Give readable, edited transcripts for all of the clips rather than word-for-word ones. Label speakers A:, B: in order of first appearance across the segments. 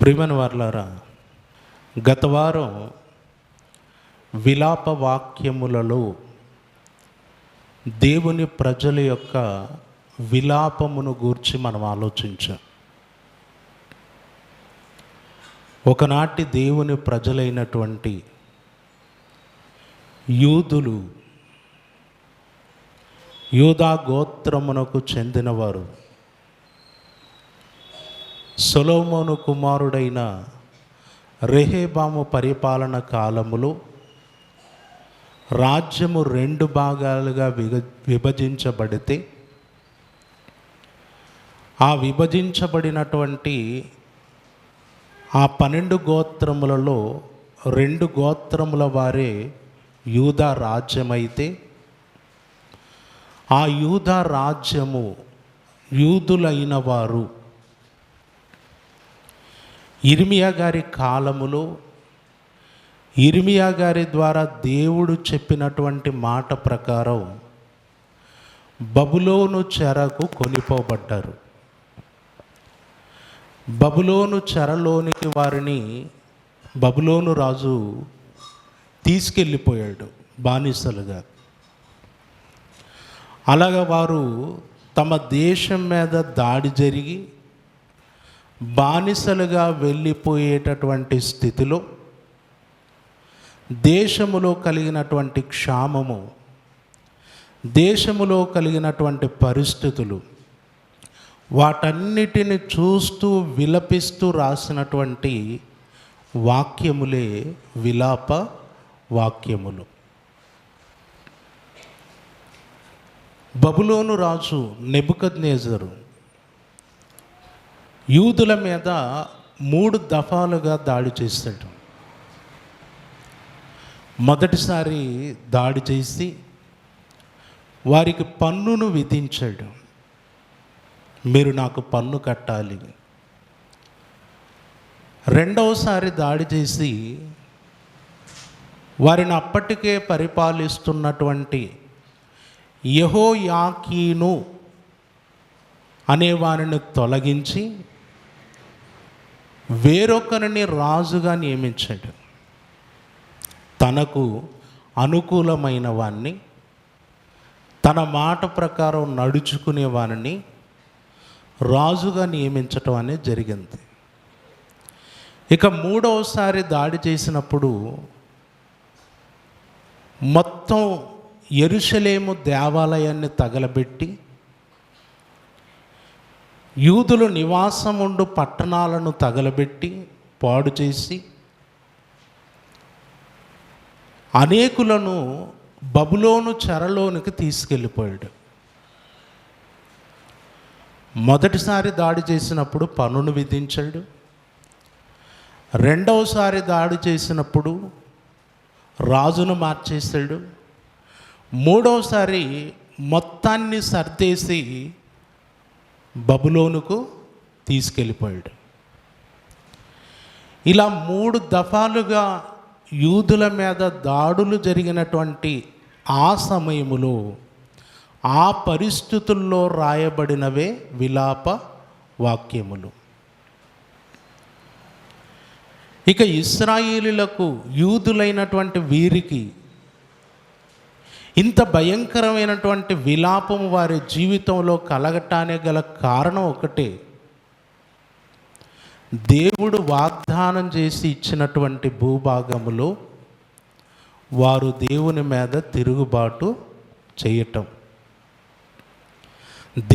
A: ప్రియమైన వారలారా, గత వారం విలాప వాక్యములలో దేవుని ప్రజల యొక్క విలాపమును గూర్చి మనం ఆలోచించాం. ఒకనాటి దేవుని ప్రజలైనటువంటి యూదులు, యూదా గోత్రమునకు చెందినవారు, సొలొమోను కుమారుడైన రెహబాము పరిపాలన కాలములో రాజ్యము 2 భాగాలుగా విభజించబడితే, ఆ విభజించబడినటువంటి ఆ 12 గోత్రములలో 2 గోత్రముల వారే యూదా రాజ్యమైతే, ఆ యూదా రాజ్యము యూదులైన వారు ఇర్మియా గారి కాలములో ఇర్మియా గారి ద్వారా దేవుడు చెప్పినటువంటి మాట ప్రకారం బబులోను చెరకు కొనిపోబడ్డారు. బబులోను చెరలోనికి వారిని బబులోను రాజు తీసుకెళ్ళిపోయాడు బానిసలుగా. అలాగ వారు తమ దేశం మీద దాడి జరిగి బానిసలుగా వెళ్ళిపోయేటటువంటి స్థితిలో దేశములో కలిగినటువంటి క్షామము, దేశములో కలిగినటువంటి పరిస్థితులు, వాటన్నిటిని చూస్తూ విలపిస్తూ రాసినటువంటి వాక్యములే విలాప వాక్యములు. బబులోను రాజు నెబుకద్నెజరు యూదుల మీద 3 దఫాలుగా దాడి చేశాడు. మొదటిసారి దాడి చేసి వారికి పన్నును విధించాడు. మీరు నాకు పన్ను కట్టాలి. రెండవసారి దాడి చేసి వారిని అప్పటికే పరిపాలిస్తున్నటువంటి యెహోయాకీను అనే వారిని తొలగించి వేరొకరిని రాజుగా నియమించాడు. తనకు అనుకూలమైన వాణ్ణి, తన మాట ప్రకారం నడుచుకునే వారిని రాజుగా నియమించటం అనేది జరిగింది. ఇక 3వసారి దాడి చేసినప్పుడు మొత్తం యెరూషలేము దేవాలయాన్ని తగలబెట్టి యూదులు నివాసముండు పట్టణాలను తగలబెట్టి పాడు చేసి అనేకులను బబులోను చెరలోనికి తీసుకెళ్ళిపోయాడు. మొదటిసారి దాడి చేసినప్పుడు పన్నును విధించాడు. రెండవసారి దాడి చేసినప్పుడు రాజును మార్చేశాడు. 3వసారి మొత్తాన్ని సర్దేసి బబులోనుకు తీసుకెళ్ళిపోయాడు. ఇలా 3 దఫాలుగా యూదుల మీద దాడులు జరిగినటువంటి ఆ సమయములో, ఆ పరిస్థితుల్లో రాయబడినవే విలాప వాక్యములు. ఇక ఇశ్రాయేలీయులకు, యూదులైనటువంటి వీరికి ఇంత భయంకరమైనటువంటి విలాపము వారి జీవితంలో కలగటానికి గల కారణం ఒకటే, దేవుడు వాగ్దానం చేసి ఇచ్చినటువంటి భూభాగములో వారు దేవుని మీద తిరుగుబాటు చేయటం,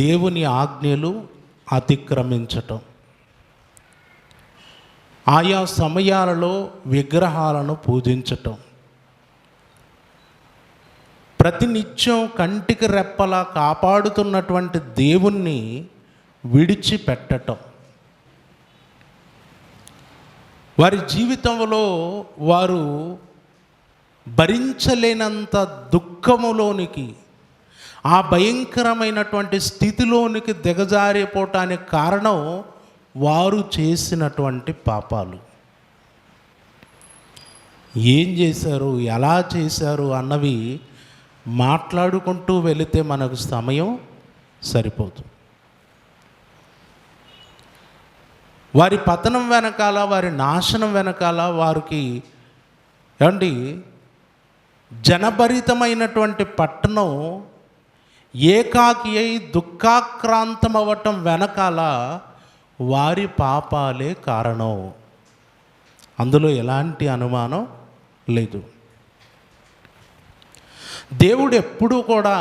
A: దేవుని ఆజ్ఞలు అతిక్రమించటం, ఆయా సమయాలలో విగ్రహాలను పూజించటం, ప్రతినిత్యం కంటికి రెప్పలా కాపాడుతున్నటువంటి దేవుణ్ణి విడిచిపెట్టటం, వారి జీవితంలో వారు భరించలేనంత దుఃఖములోనికి, ఆ భయంకరమైనటువంటి స్థితిలోనికి దిగజారిపోవటానికి కారణం వారు చేసినటువంటి పాపాలు. ఏం చేశారు, ఎలా చేశారు అన్నవి మాట్లాడుకుంటూ వెళితే మనకు సమయం సరిపోదు. వారి పతనం వెనకాల, వారి నాశనం వెనకాల వారికి ఏమండి జనభరితమైనటువంటి పట్టణం ఏకాకి అయి దుఃఖాక్రాంతం అవ్వటం వెనకాల వారి పాపాలే కారణం. అందులో ఎలాంటి అనుమానం లేదు. దేవుడు ఎప్పుడూ కూడా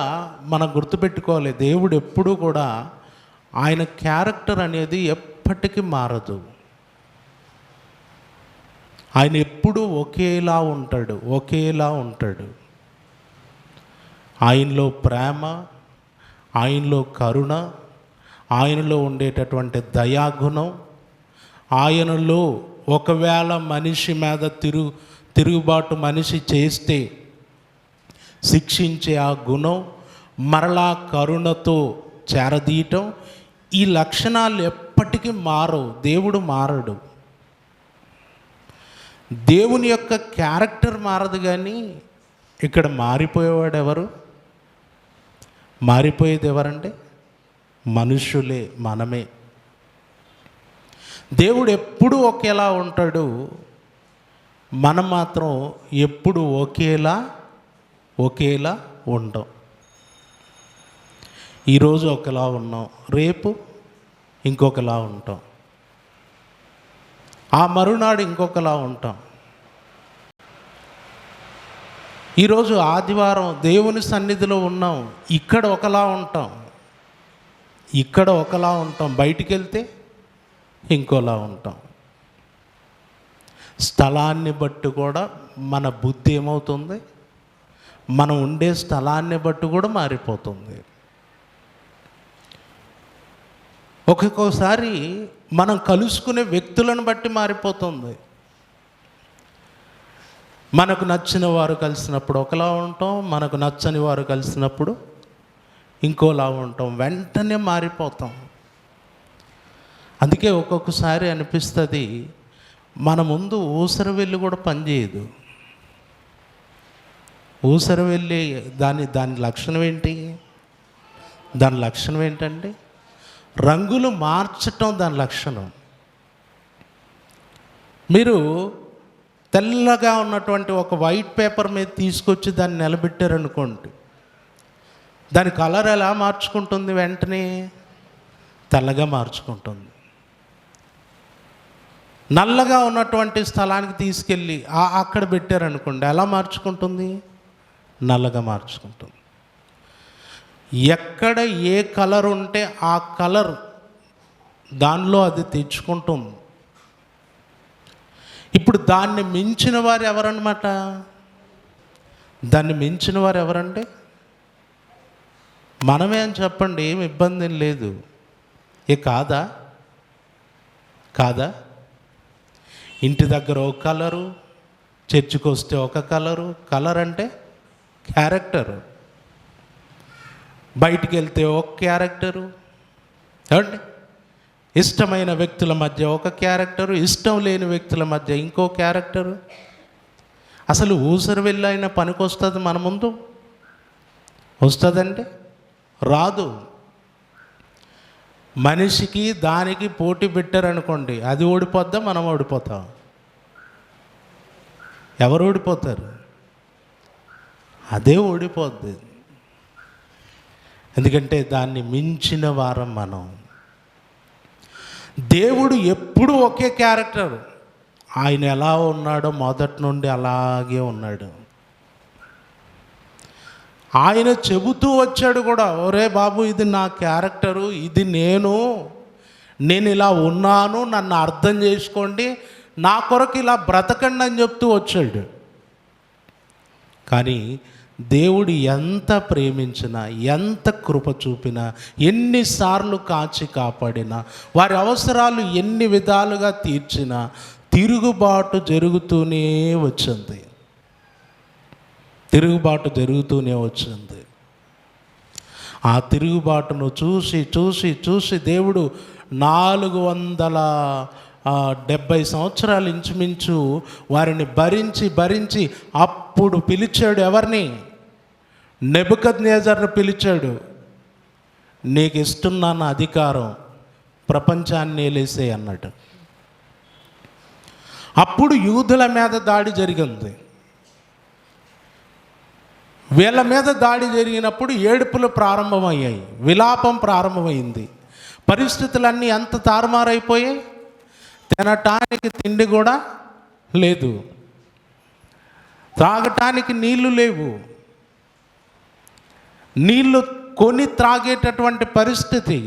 A: మనం గుర్తుపెట్టుకోవాలి, దేవుడు ఎప్పుడూ కూడా ఆయన క్యారెక్టర్ అనేది ఎప్పటికీ మారదు. ఆయన ఎప్పుడూ ఒకేలా ఉంటాడు, ఒకేలా ఉంటాడు. ఆయనలో ప్రేమ, ఆయనలో కరుణ, ఆయనలో ఉండేటటువంటి దయాగుణం, ఆయనలో ఒకవేళ మనిషి మీద తిరుగుబాటు మనిషి చేస్తే శిక్షించే ఆ గుణం, మరలా కరుణతో చేరదీయటం, ఈ లక్షణాలు ఎప్పటికీ మారవు. దేవుడు మారడు. దేవుని యొక్క క్యారెక్టర్ మారదు. కానీ ఇక్కడ మారిపోయేవాడు ఎవరు? మారిపోయేది ఎవరంటే మనుషులే, మనమే. దేవుడు ఎప్పుడు ఒకేలా ఉంటాడు, మనం మాత్రం ఎప్పుడు ఒకేలా ఉండం. ఈరోజు ఒకలా ఉన్నాం, రేపు ఇంకొకలా ఉంటాం, ఆ మరునాడు ఇంకొకలా ఉంటాం. ఈరోజు ఆదివారం దేవుని సన్నిధిలో ఉన్నాం, ఇక్కడ ఒకలా ఉంటాం, ఇక్కడ ఒకలా ఉంటాం, బయటికి వెళ్తే ఇంకోలా ఉంటాం. స్థలాన్ని బట్టి కూడా మన బుద్ధి ఏమవుతుంది, మనం ఉండే స్థలాన్ని బట్టి కూడా మారిపోతుంది. ఒక్కొక్కసారి మనం కలుసుకునే వ్యక్తులను బట్టి మారిపోతుంది. మనకు నచ్చిన వారు కలిసినప్పుడు ఒకలా ఉంటాం, మనకు నచ్చని వారు కలిసినప్పుడు ఇంకోలా ఉంటాం, వెంటనే మారిపోతాం. అందుకే ఒక్కొక్కసారి అనిపిస్తుంది మన ముందు ఊసరవెల్లి కూడా పనిచేయదు. ఊసరవెల్లి దాని లక్షణం ఏంటి? దాని లక్షణం ఏంటంటే రంగులు మార్చటం దాని లక్షణం. మీరు తెల్లగా ఉన్నటువంటి ఒక వైట్ పేపర్ మీద తీసుకొచ్చి దాన్ని నిలబెట్టారనుకోండి, దాని కలర్ ఎలా మార్చుకుంటుంది? వెంటనే తెల్లగా మార్చుకుంటుంది. నల్లగా ఉన్నటువంటి స్థలానికి తీసుకెళ్ళి అక్కడ పెట్టారనుకోండి, ఎలా మార్చుకుంటుంది? నల్లగా మార్చుకుంటుంది. ఎక్కడ ఏ కలర్ ఉంటే ఆ కలర్ దానిలో అది తెచ్చుకుంటుంది. ఇప్పుడు దాన్ని మించిన వారు ఎవరన్నమాట? దాన్ని మించిన వారు ఎవరంటే మనమే అని చెప్పండి, ఏం ఇబ్బంది లేదు. కాదా? ఇంటి దగ్గర ఒక కలరు, చర్చికి వస్తే ఒక కలరు. కలర్ అంటే క్యారెక్టరు. బయటికి వెళ్తే ఒక క్యారెక్టరు, ఏమండి? ఇష్టమైన వ్యక్తుల మధ్య ఒక క్యారెక్టరు, ఇష్టం లేని వ్యక్తుల మధ్య ఇంకో క్యారెక్టరు. అసలు ఊసరు వెళ్ళైనా పనికి వస్తుంది మన ముందు? వస్తుందంటే రాదు. మనిషికి దానికి పోటీ పెట్టారనుకోండి, అది ఓడిపోద్దా, మనం ఓడిపోతాం? ఎవరు ఓడిపోతారు? అదే ఓడిపోద్ది. ఎందుకంటే దాన్ని మించిన వారం మనం. దేవుడు ఎప్పుడు ఒకే క్యారెక్టర్. ఆయన ఎలా ఉన్నాడో మొదటి నుండి అలాగే ఉన్నాడు. ఆయన చెబుతూ వచ్చాడు కూడా, ఒరే బాబు, ఇది నా క్యారెక్టరు, ఇది నేను ఇలా ఉన్నాను, నన్ను అర్థం చేసుకోండి, నా కొరకు ఇలా బ్రతకండి అని చెప్తూ వచ్చాడు. కానీ దేవుడు ఎంత ప్రేమించినా, ఎంత కృప చూపినా, ఎన్నిసార్లు కాచి కాపాడినా, వారి అవసరాలు ఎన్ని విధాలుగా తీర్చినా తిరుగుబాటు జరుగుతూనే వచ్చింది. ఆ తిరుగుబాటును చూసి దేవుడు 470 సంవత్సరాలు ఇంచుమించు వారిని భరించి అప్పుడు పిలిచాడు. ఎవరిని? నెబుకద్నెజర్ను పిలిచాడు. నీకు ఇస్తున్నాను అధికారం, ప్రపంచాన్ని ఏలేసే అన్నాడు. అప్పుడు యూదుల మీద దాడి జరిగింది. వీళ్ళ మీద దాడి జరిగినప్పుడు ఏడుపులు ప్రారంభమయ్యాయి, విలాపం ప్రారంభమైంది. పరిస్థితులన్నీ ఎంత తారుమారైపోయాయి. తినటానికి తిండి కూడా లేదు, త్రాగటానికి నీళ్లు లేవు, నీళ్లు కొని త్రాగేటటువంటి పరిస్థితి,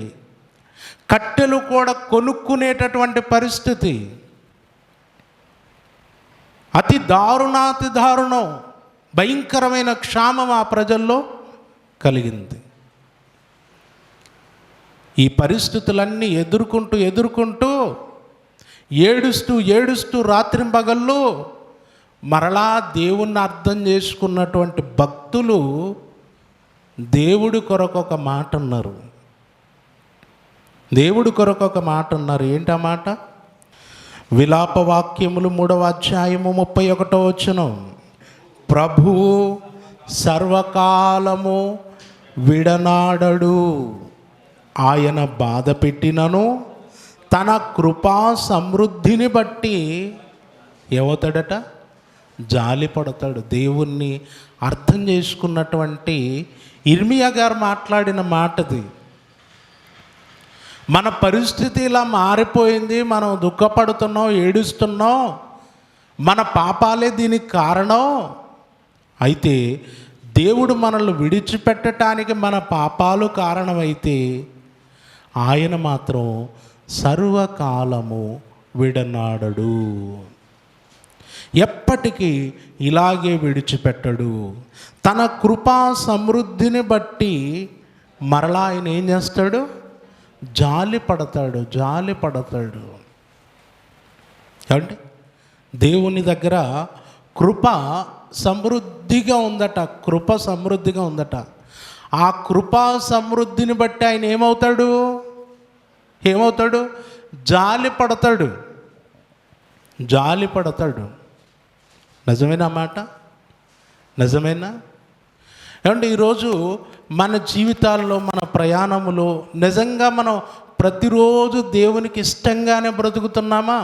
A: కట్టెలు కూడా కొనుక్కునేటటువంటి పరిస్థితి. అతి దారుణం, భయంకరమైన క్షామం ఆ ప్రజల్లో కలిగింది. ఈ పరిస్థితులన్నీ ఎదుర్కొంటూ ఏడుస్తూ రాత్రింపగళ్ళు మరలా దేవుణ్ణి అర్థం చేసుకున్నటువంటి భక్తులు దేవుడి కొరకు ఒక మాట అన్నారు. ఏంటి ఆ మాట? విలాప వాక్యములు 3వ అధ్యాయము 31వ వచనం. ప్రభువు సర్వకాలము విడనాడడు, ఆయన బాధ పెట్టినను తన కృపా సమృద్ధిని బట్టి ఏమవుతాడట? జాలి పడతాడు. దేవుణ్ణి అర్థం చేసుకున్నటువంటి ఇర్మియా గారు మాట్లాడిన మాటది. మన పరిస్థితి ఇలా మారిపోయింది, మనం దుఃఖపడుతున్నాం, ఏడుస్తున్నాం, మన పాపాలే దీనికి కారణం. అయితే దేవుడు మనల్ని విడిచిపెట్టడానికి మన పాపాలు కారణమైతే ఆయన మాత్రం సర్వకాలము విడనాడడు, ఎప్పటికీ ఇలాగే విడిచిపెట్టడు. తన కృపా సమృద్ధిని బట్టి మరలా ఆయన ఏం చేస్తాడు? జాలి పడతాడు. ఏమండి, దేవుని దగ్గర కృప సమృద్ధిగా ఉందట. ఆ కృపా సమృద్ధిని బట్టి ఆయన ఏమవుతాడు? జాలి పడతాడు. నిజమేనా మాట? నిజమేనా? ఏమంటే ఈరోజు మన జీవితాల్లో, మన ప్రయాణములో నిజంగా మనం ప్రతిరోజు దేవునికి ఇష్టంగానే బ్రతుకుతున్నామా?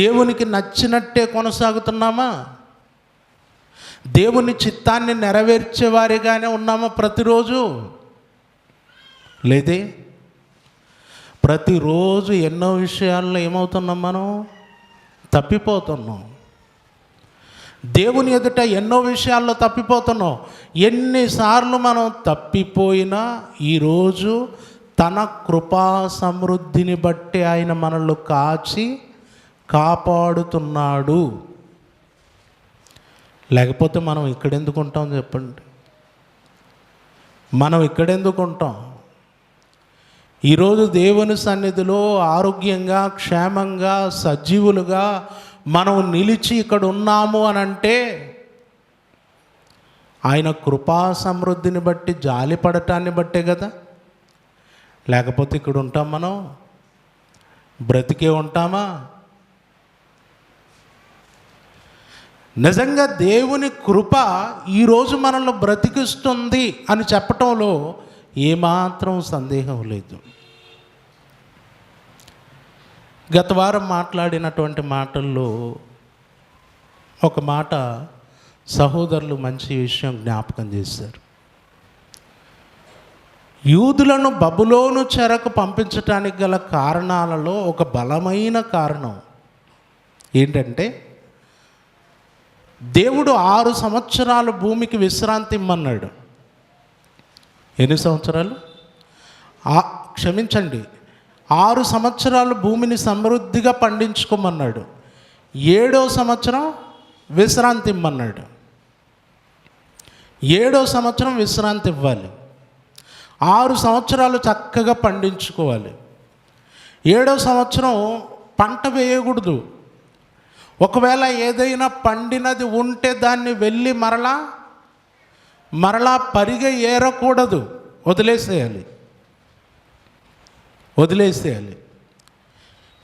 A: దేవునికి నచ్చినట్టే కొనసాగుతున్నామా? దేవుని చిత్తాన్ని నెరవేర్చేవారిగానే ఉన్నామా ప్రతిరోజు? లేదే. ప్రతిరోజు ఎన్నో విషయాల్లో ఏమవుతున్నాం? మనం తప్పిపోతున్నాం. దేవుని ఎదుట ఎన్నో విషయాల్లో తప్పిపోతున్నాం. ఎన్నిసార్లు మనం తప్పిపోయినా ఈరోజు తన కృపా సమృద్ధిని బట్టి ఆయన మనల్ని కాపాడుతున్నాడు. లేకపోతే మనం ఇక్కడెందుకు ఉంటాం చెప్పండి? ఈరోజు దేవుని సన్నిధిలో ఆరోగ్యంగా, క్షేమంగా, సజీవులుగా మనం నిలిచి ఇక్కడ ఉన్నాము అని అంటే ఆయన కృపా సమృద్ధిని బట్టి, జాలి పడటాన్ని బట్టే కదా. లేకపోతే ఇక్కడ ఉంటాం? మనం బ్రతికే ఉంటామా? నిజంగా దేవుని కృప ఈరోజు మనల్ని బ్రతికిస్తుంది అని చెప్పటంలో ఏమాత్రం సందేహం లేదు. గత వారం మాట్లాడినటువంటి మాటల్లో ఒక మాట సహోదరులు మంచి విషయం జ్ఞాపకం చేశారు. యూదులను బబులోను చెరకు పంపించటానికి గల కారణాలలో ఒక బలమైన కారణం ఏంటంటే, దేవుడు 6 సంవత్సరాలు భూమికి విశ్రాంతి ఇమ్మన్నాడు. ఎన్ని సంవత్సరాలు? 6 సంవత్సరాలు భూమిని సమృద్ధిగా పండించుకోమన్నాడు. 7వ సంవత్సరం విశ్రాంతి ఇమ్మన్నాడు. 7వ సంవత్సరం విశ్రాంతి ఇవ్వాలి. 6 సంవత్సరాలు చక్కగా పండించుకోవాలి. 7వ సంవత్సరం పంట వేయకూడదు. ఒకవేళ ఏదైనా పండినది ఉంటే దాన్ని వెళ్ళి మరలా పరిగె ఏరకూడదు, వదిలేసేయాలి.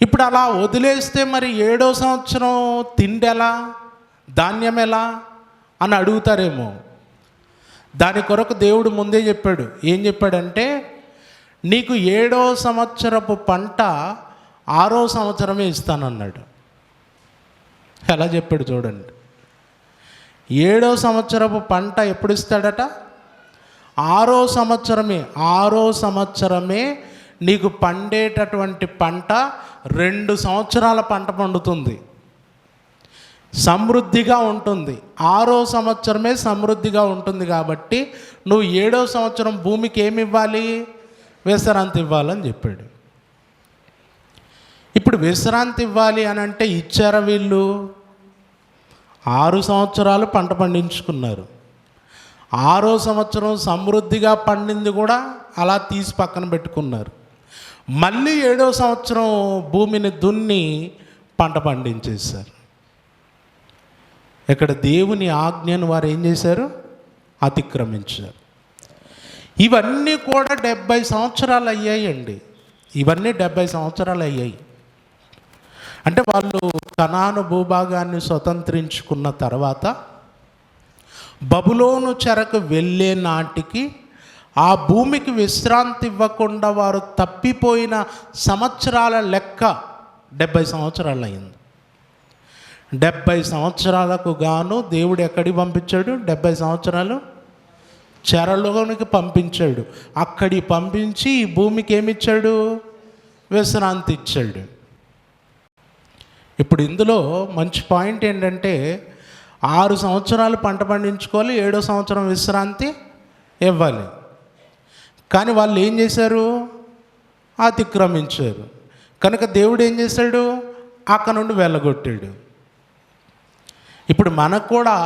A: ఇప్పుడు అలా వదిలేస్తే మరి 7వ సంవత్సరం తిండి ఎలా, ధాన్యం ఎలా అని అడుగుతారేమో. దాని కొరకు దేవుడు ముందే చెప్పాడు. ఏం చెప్పాడంటే, నీకు 7వ సంవత్సరపు పంట 6వ సంవత్సరమే ఇస్తానన్నాడు. ఎలా చెప్పాడు చూడండి. 7వ సంవత్సరపు పంట ఎప్పుడు ఇస్తాడట? 6వ సంవత్సరమే. 6వ సంవత్సరమే నీకు పండేటటువంటి పంట 2 సంవత్సరాల పంట పండుతుంది, సమృద్ధిగా ఉంటుంది. 6వ సంవత్సరమే సమృద్ధిగా ఉంటుంది. కాబట్టి నువ్వు 7వ సంవత్సరం భూమికి ఏమి ఇవ్వాలి? విశ్రాంతి ఇవ్వాలని చెప్పాడు. ఇప్పుడు విశ్రాంతి ఇవ్వాలి అని అంటే ఇచ్చారా? వీళ్ళు 6 సంవత్సరాలు పంట పండించుకున్నారు. 6వ సంవత్సరం సమృద్ధిగా పండింది కూడా అలా తీసి పక్కన పెట్టుకున్నారు. మళ్ళీ 7వ సంవత్సరం భూమిని దున్ని పంట పండించేశారు. ఇక్కడ దేవుని ఆజ్ఞను వారు ఏం చేశారు? అతిక్రమించారు. ఇవన్నీ కూడా 70 సంవత్సరాలు అయ్యాయండి. ఇవన్నీ 70 సంవత్సరాలు అయ్యాయి. అంటే వాళ్ళు కనాను భూభాగాన్ని స్వతంత్రించుకున్న తర్వాత బబులోను చెరకు వెళ్ళే నాటికి ఆ భూమికి విశ్రాంతి ఇవ్వకుండా వారు తప్పిపోయిన సంవత్సరాల లెక్క 70 సంవత్సరాలు అయింది. 70 సంవత్సరాలకు గాను దేవుడు ఎక్కడికి పంపించాడు? 70 సంవత్సరాలు చెరలోనికి పంపించాడు. అక్కడికి పంపించి ఈ భూమికి ఏమిచ్చాడు? విశ్రాంతి ఇచ్చాడు. ఇప్పుడు ఇందులో మంచి పాయింట్ ఏంటంటే 6 సంవత్సరాలు పంట పండించుకోవాలి, 7వ సంవత్సరం విశ్రాంతి ఇవ్వాలి. కానీ వాళ్ళు ఏం చేశారు? అతిక్రమించారు. కనుక దేవుడు ఏం చేశాడు? అక్కడ నుండి వెళ్ళగొట్టాడు. ఇప్పుడు మనకు కూడా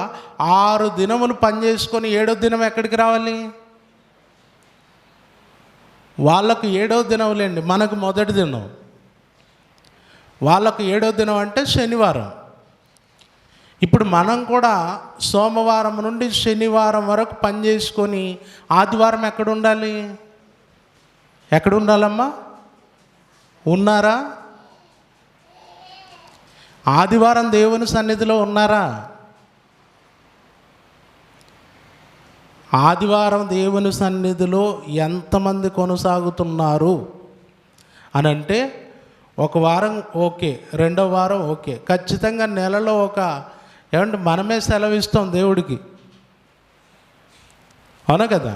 A: 6 దినములు పనిచేసుకొని 7వ దినం ఎక్కడికి రావాలి? వాళ్ళకు 7వ దినములేండి, మనకు మొదటి దినం. వాళ్ళకు 7వ దినం అంటే శనివారం. ఇప్పుడు మనం కూడా సోమవారం నుండి శనివారం వరకు పని చేసుకొని ఆదివారం ఎక్కడ ఉండాలి? ఎక్కడ ఉండాలమ్మా? ఉన్నారా? ఆదివారం దేవుని సన్నిధిలో ఉన్నారా? ఆదివారం దేవుని సన్నిధిలో ఎంతమంది కొనసాగుతున్నారు అని అంటే, ఒక వారం ఓకే, 2వ వారం ఓకే, ఖచ్చితంగా నెలలో ఏమంటే మనమే సెలవిస్తాం దేవుడికి, అవునా కదా?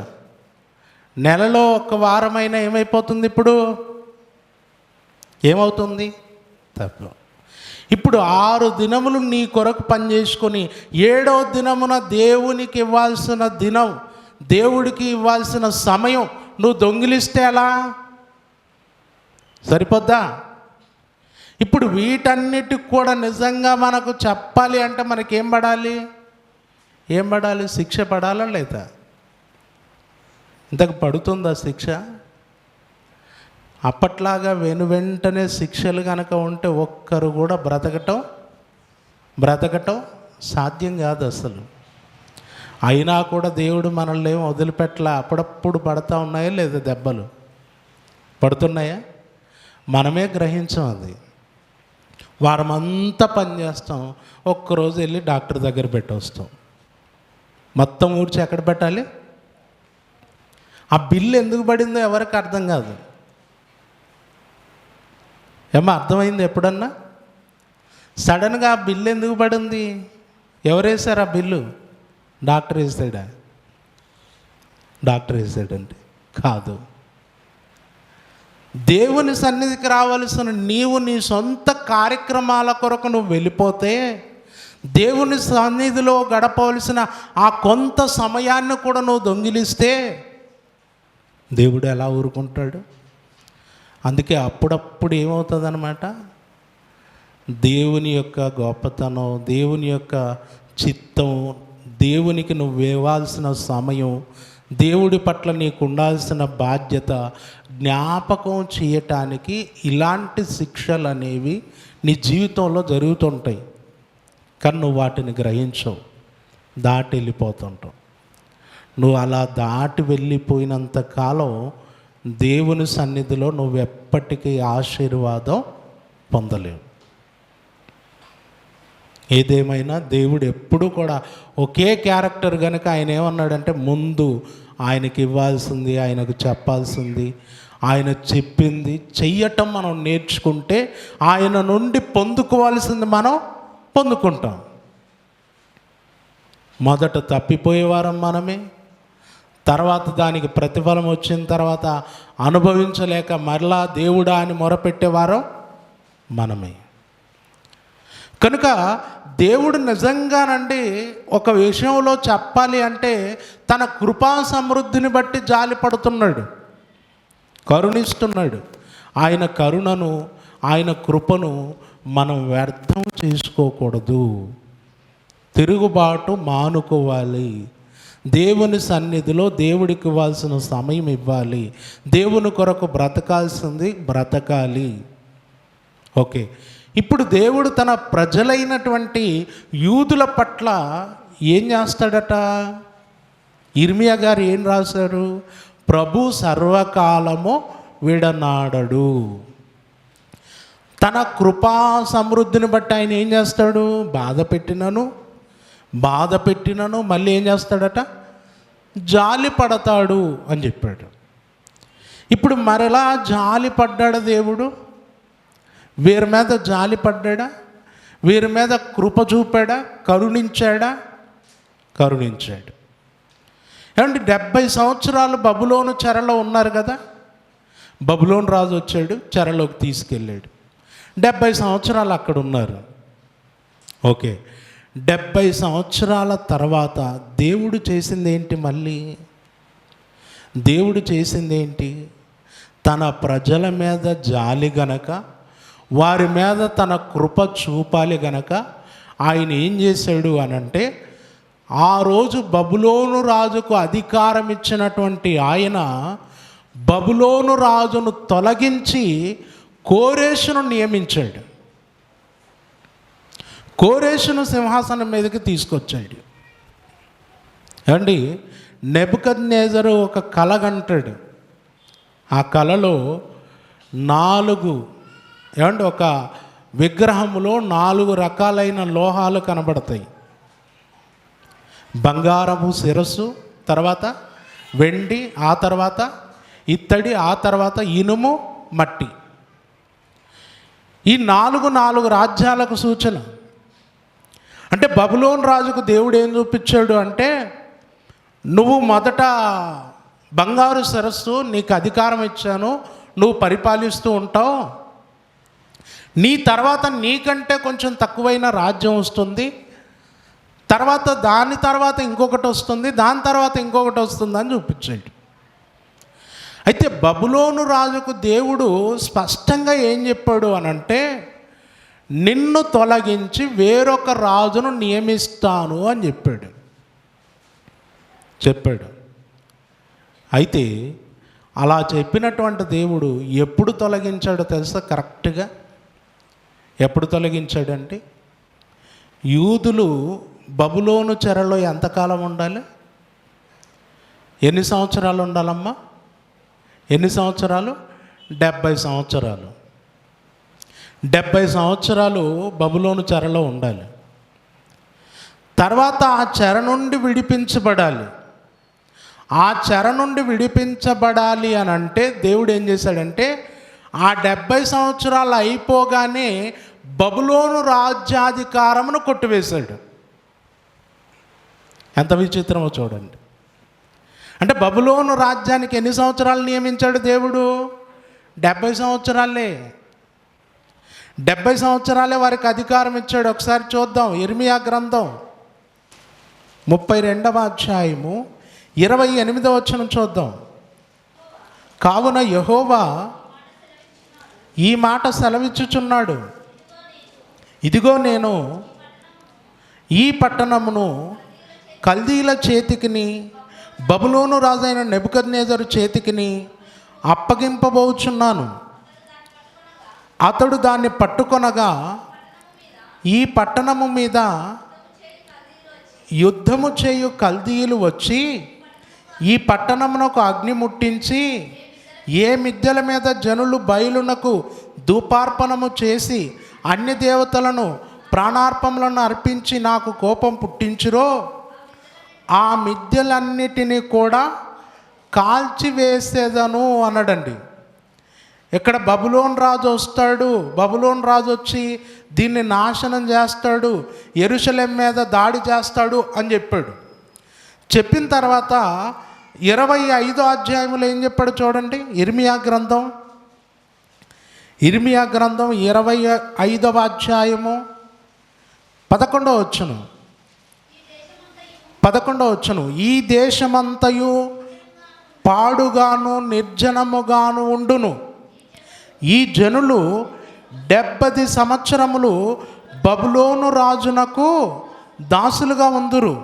A: నెలలో ఒక వారమైనా ఏమైపోతుంది? ఇప్పుడు ఏమవుతుంది? తప్పు. ఇప్పుడు 6 దినములు నీ కొరకు పని చేసుకొని 7వ దినమున దేవునికి ఇవ్వాల్సిన దినం, దేవుడికి ఇవ్వాల్సిన సమయం నువ్వు దొంగిలిస్తే ఎలా సరిపోద్దా? ఇప్పుడు వీటన్నిటికి కూడా నిజంగా మనకు చెప్పాలి అంటే మనకేం పడాలి? ఏం పడాలి? శిక్ష పడాలా లేదా? ఇంతకు పడుతుందా శిక్ష? అప్పట్లాగా వెంటనే శిక్షలు కనుక ఉంటే ఒక్కరు కూడా బ్రతకటం సాధ్యం కాదు అసలు. అయినా కూడా దేవుడు మనల్ని ఏం వదిలిపెట్టలా. అప్పుడప్పుడు పడతా ఉన్నాయా లేదా? దెబ్బలు పడుతున్నాయా? మనమే గ్రహించాం. అది వారమంతా పనిచేస్తాం, ఒక్కరోజు వెళ్ళి డాక్టర్ దగ్గర పెట్టొస్తాం. మొత్తం ఊడ్చి ఎక్కడ పెట్టాలి? ఆ బిల్లు ఎందుకు పడిందో ఎవరికి అర్థం కాదు. ఏమో అర్థమైంది ఎప్పుడన్నా? సడన్గా ఆ బిల్లు ఎందుకు పడింది? ఎవరు వేశారు ఆ బిల్లు? డాక్టర్ వేసాడా? డాక్టర్ వేసాడండి? కాదు. దేవుని సన్నిధికి రావాల్సిన నీవు నీ సొంత కార్యక్రమాల కొరకు నువ్వు వెళ్ళిపోతే, దేవుని సన్నిధిలో గడపవలసిన ఆ కొంత సమయాన్ని కూడా నువ్వు దొంగిలిస్తే దేవుడు ఎలా ఊరుకుంటాడు? అందుకే అప్పుడప్పుడు ఏమవుతుందన్నమాట, దేవుని యొక్క గొప్పతనం, దేవుని యొక్క చిత్తం, దేవునికి నువ్వు ఇవ్వాల్సిన సమయం, దేవుడి పట్ల నీకు ఉండాల్సిన బాధ్యత జ్ఞాపకం చేయటానికి ఇలాంటి శిక్షలు అనేవి నీ జీవితంలో జరుగుతుంటాయి. కానీ నువ్వు వాటిని గ్రహించవు, దాటి వెళ్ళిపోతుంటావు. నువ్వు అలా దాటి వెళ్ళిపోయినంత కాలం దేవుని సన్నిధిలో నువ్వు ఎప్పటికీ ఆశీర్వాదం పొందలేవు. ఏదేమైనా దేవుడు ఎప్పుడూ కూడా ఒకే క్యారెక్టర్ కనుక ఆయన ఏమన్నాడంటే, ముందు ఆయనకి ఇవ్వాల్సింది, ఆయనకు చెప్పాల్సింది, ఆయన చెప్పింది చెయ్యటం మనం నేర్చుకుంటే ఆయన నుండి పొందుకోవాల్సింది మనం పొందుకుంటాం. మొదట తప్పిపోయేవారం మనమే, తర్వాత దానికి ప్రతిఫలం వచ్చిన తర్వాత అనుభవించలేక మరలా దేవుడా అని మొరపెట్టేవారం మనమే. కనుక దేవుడు నిజంగానండి ఒక విషయంలో చెప్పాలి అంటే తన కృపా సమృద్ధిని బట్టి జాలి పడుతున్నాడు, కరుణిస్తున్నాడు. ఆయన కరుణను, ఆయన కృపను మనం వ్యర్థం చేసుకోకూడదు. తిరుగుబాటు మానుకోవాలి. దేవుని సన్నిధిలో దేవుడికి ఇవ్వాల్సిన సమయం ఇవ్వాలి. దేవుని కొరకు బ్రతకాల్సింది బ్రతకాలి. ఓకే, ఇప్పుడు దేవుడు తన ప్రజలైనటువంటి యూదుల పట్ల ఏం చేస్తాడట? ఇర్మియా గారు ఏం రాశారు? ప్రభు సర్వకాలము విడనాడడు. తన కృపా సమృద్ధిని బట్టి ఆయన ఏం చేస్తాడు? బాధ పెట్టినను మళ్ళీ ఏం చేస్తాడట? జాలి పడతాడు అని చెప్పాడు. ఇప్పుడు మరలా జాలి పడ్డాడు దేవుడు. వీరి మీద జాలి పడ్డాడా? వీరి మీద కృప చూపాడా? కరుణించాడు. ఏమంటే 70 సంవత్సరాలు బబులోను చెరలో ఉన్నారు కదా. బబులోను రాజు వచ్చాడు, చెరలోకి తీసుకెళ్ళాడు. 70 సంవత్సరాలు అక్కడ ఉన్నారు. ఓకే, 70 సంవత్సరాల తర్వాత దేవుడు చేసింది ఏంటి? మళ్ళీ దేవుడు చేసింది ఏంటి? తన ప్రజల మీద జాలి గనక, వారి మీద తన కృప చూపాలి గనక ఆయన ఏం చేశాడు అనంటే, ఆ రోజు బబులోను రాజుకు అధికారం ఇచ్చినటువంటి ఆయన బబులోను రాజును తొలగించి కోరేషును నియమించాడు. కోరేషును సింహాసనం మీదకి తీసుకొచ్చాడు. ఏమండి, నెబుకద్నెజరు ఒక కల కంటాడు. ఆ కలలో 4 ఒక విగ్రహంలో 4 రకాలైన లోహాలు కనబడతాయి. బంగారము శిరస్సు, తర్వాత వెండి, ఆ తర్వాత ఇత్తడి, ఆ తర్వాత ఇనుము, మట్టి. ఈ 4 రాజ్యాలకు సూచన. అంటే బబులోను రాజుకు దేవుడు ఏం చూపించాడు అంటే, నువ్వు మొదట బంగారు శిరస్సు, నీకు అధికారం ఇచ్చాను, నువ్వు పరిపాలిస్తూ ఉంటావు. నీ తర్వాత నీకంటే కొంచెం తక్కువైన రాజ్యం వస్తుంది, దాని తర్వాత ఇంకొకటి వస్తుంది, దాని తర్వాత ఇంకొకటి వస్తుంది అని చూపించాడు. అయితే బబులోను రాజుకు దేవుడు స్పష్టంగా ఏం చెప్పాడు అనంటే, నిన్ను తొలగించి వేరొక రాజును నియమిస్తాను అని చెప్పాడు. అయితే అలా చెప్పినటువంటి దేవుడు ఎప్పుడు తొలగించాడో తెలుసా? కరెక్ట్గా ఎప్పుడు తొలగించాడంటే, యూదులు బబులోను చెరలో ఎంతకాలం ఉండాలి? ఎన్ని సంవత్సరాలు ఉండాలమ్మా? ఎన్ని సంవత్సరాలు? 70 సంవత్సరాలు. 70 సంవత్సరాలు బబులోను చెరలో ఉండాలి. తర్వాత ఆ చెర నుండి విడిపించబడాలి. ఆ చెర నుండి విడిపించబడాలి అని అంటే దేవుడు ఏం చేశాడంటే, ఆ 70 సంవత్సరాలు అయిపోగానే బబులోను రాజ్యాధికారమును కొట్టివేశాడు. ఎంత విచిత్రమో చూడండి. అంటే బబులోను రాజ్యానికి ఎన్ని సంవత్సరాలు నియమించాడు దేవుడు? 70 సంవత్సరాలే. 70 సంవత్సరాలే వారికి అధికారం ఇచ్చాడు. ఒకసారి చూద్దాం, ఇర్మియా గ్రంథం 32వ అధ్యాయము 28వ వచనం చూద్దాం. కావున యెహోవా ఈ మాట సెలవిచ్చుచున్నాడు, ఇదిగో నేను ఈ పట్టణమును కల్దీల చేతికిని బబులోను రాజైన నెబుకద్నెజరు చేతికిని అప్పగింపబోచున్నాను. అతడు దాన్ని పట్టుకొనగా ఈ పట్టణము మీద యుద్ధము చేయు కల్దీయులు వచ్చి ఈ పట్టణమునకు అగ్ని ముట్టించి ఏ మిద్దెల మీద జనులు బయలునకు ధూపార్పణము చేసి అన్ని దేవతలను ప్రాణార్పణలను అర్పించి నాకు కోపం పుట్టించురో ఆ మిద్దెలన్నిటినీ కూడా కాల్చివేసేదను అన్నాడండి. ఇక్కడ బబులోను రాజు వస్తాడు, బబులోను రాజు వచ్చి దీన్ని నాశనం చేస్తాడు, యెరూషలేం మీద దాడి చేస్తాడు అని చెప్పాడు. చెప్పిన తర్వాత 25వ అధ్యాయంలో ఏం చెప్పాడు చూడండి. ఇర్మియా గ్రంథం 25వ అధ్యాయము 11వ వచనం. ఈ దేశమంతయు పాడుగాను నిర్జనముగాను ఉండును. ఈ జనులు 70 సంవత్సరములు బబులోను రాజునకు దాసులుగా ఉందురు.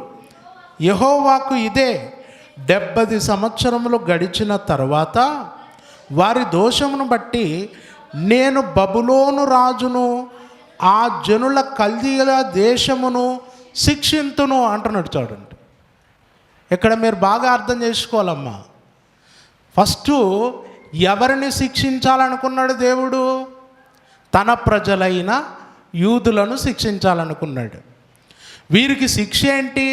A: యెహోవాకు ఇదే 70 సంవత్సరములు గడిచిన తరువాత వారి దోషమును బట్టి నేను బబులోను రాజును ఆ జనుల కల్దీయుల దేశమును శిక్షింతును అంటున్నాడు చూడండి. ఇక్కడ మీరు బాగా అర్థం చేసుకోవాలమ్మా. ఫస్ట్ ఎవరిని శిక్షించాలనుకున్నాడు దేవుడు? తన ప్రజలైన యూదులను శిక్షించాలనుకున్నాడు. వీరికి శిక్ష ఏంటి?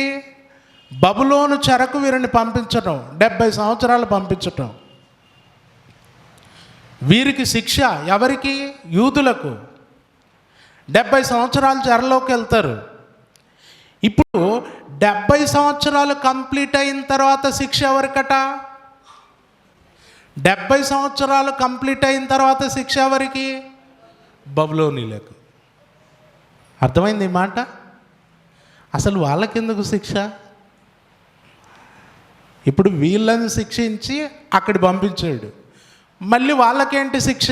A: బబులోను చెరకు వీరిని పంపించటం, 70 సంవత్సరాలు పంపించటం. వీరికి శిక్ష ఎవరికి? యూదులకు. 70 సంవత్సరాలు చెరలోకి వెళ్తారు. ఇప్పుడు 70 సంవత్సరాలు కంప్లీట్ అయిన తర్వాత శిక్ష ఎవరికట? 70 సంవత్సరాలు కంప్లీట్ అయిన తర్వాత శిక్ష ఎవరికి? బబులోనీలకు. అర్థమైంది ఈ మాట? అసలు వాళ్ళకెందుకు శిక్ష? ఇప్పుడు వీళ్ళని శిక్షించి అక్కడికి పంపించాడు, మళ్ళీ వాళ్ళకేంటి శిక్ష?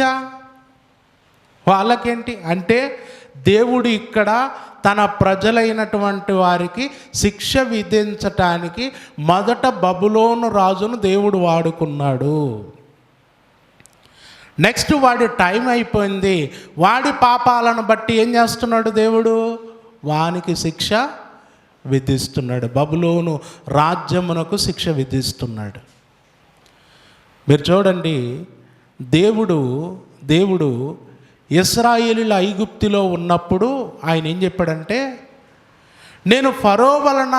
A: వాళ్ళకేంటి అంటే దేవుడు ఇక్కడ తన ప్రజలైనటువంటి వారికి శిక్ష విధించటానికి మొదట బబులోను రాజును దేవుడు వాడుకున్నాడు. నెక్స్ట్ వాడి టైం అయిపోయింది. వాడి పాపాలను బట్టి ఏం చేస్తున్నాడు దేవుడు? వానికి శిక్ష విధిస్తున్నాడు. బబులోను రాజ్యమునకు శిక్ష విధిస్తున్నాడు. మీరు చూడండి, దేవుడు ఇశ్రాయేలీయుల ఐగుప్తులో ఉన్నప్పుడు ఆయన ఏం చెప్పాడంటే, నేను ఫరో వలన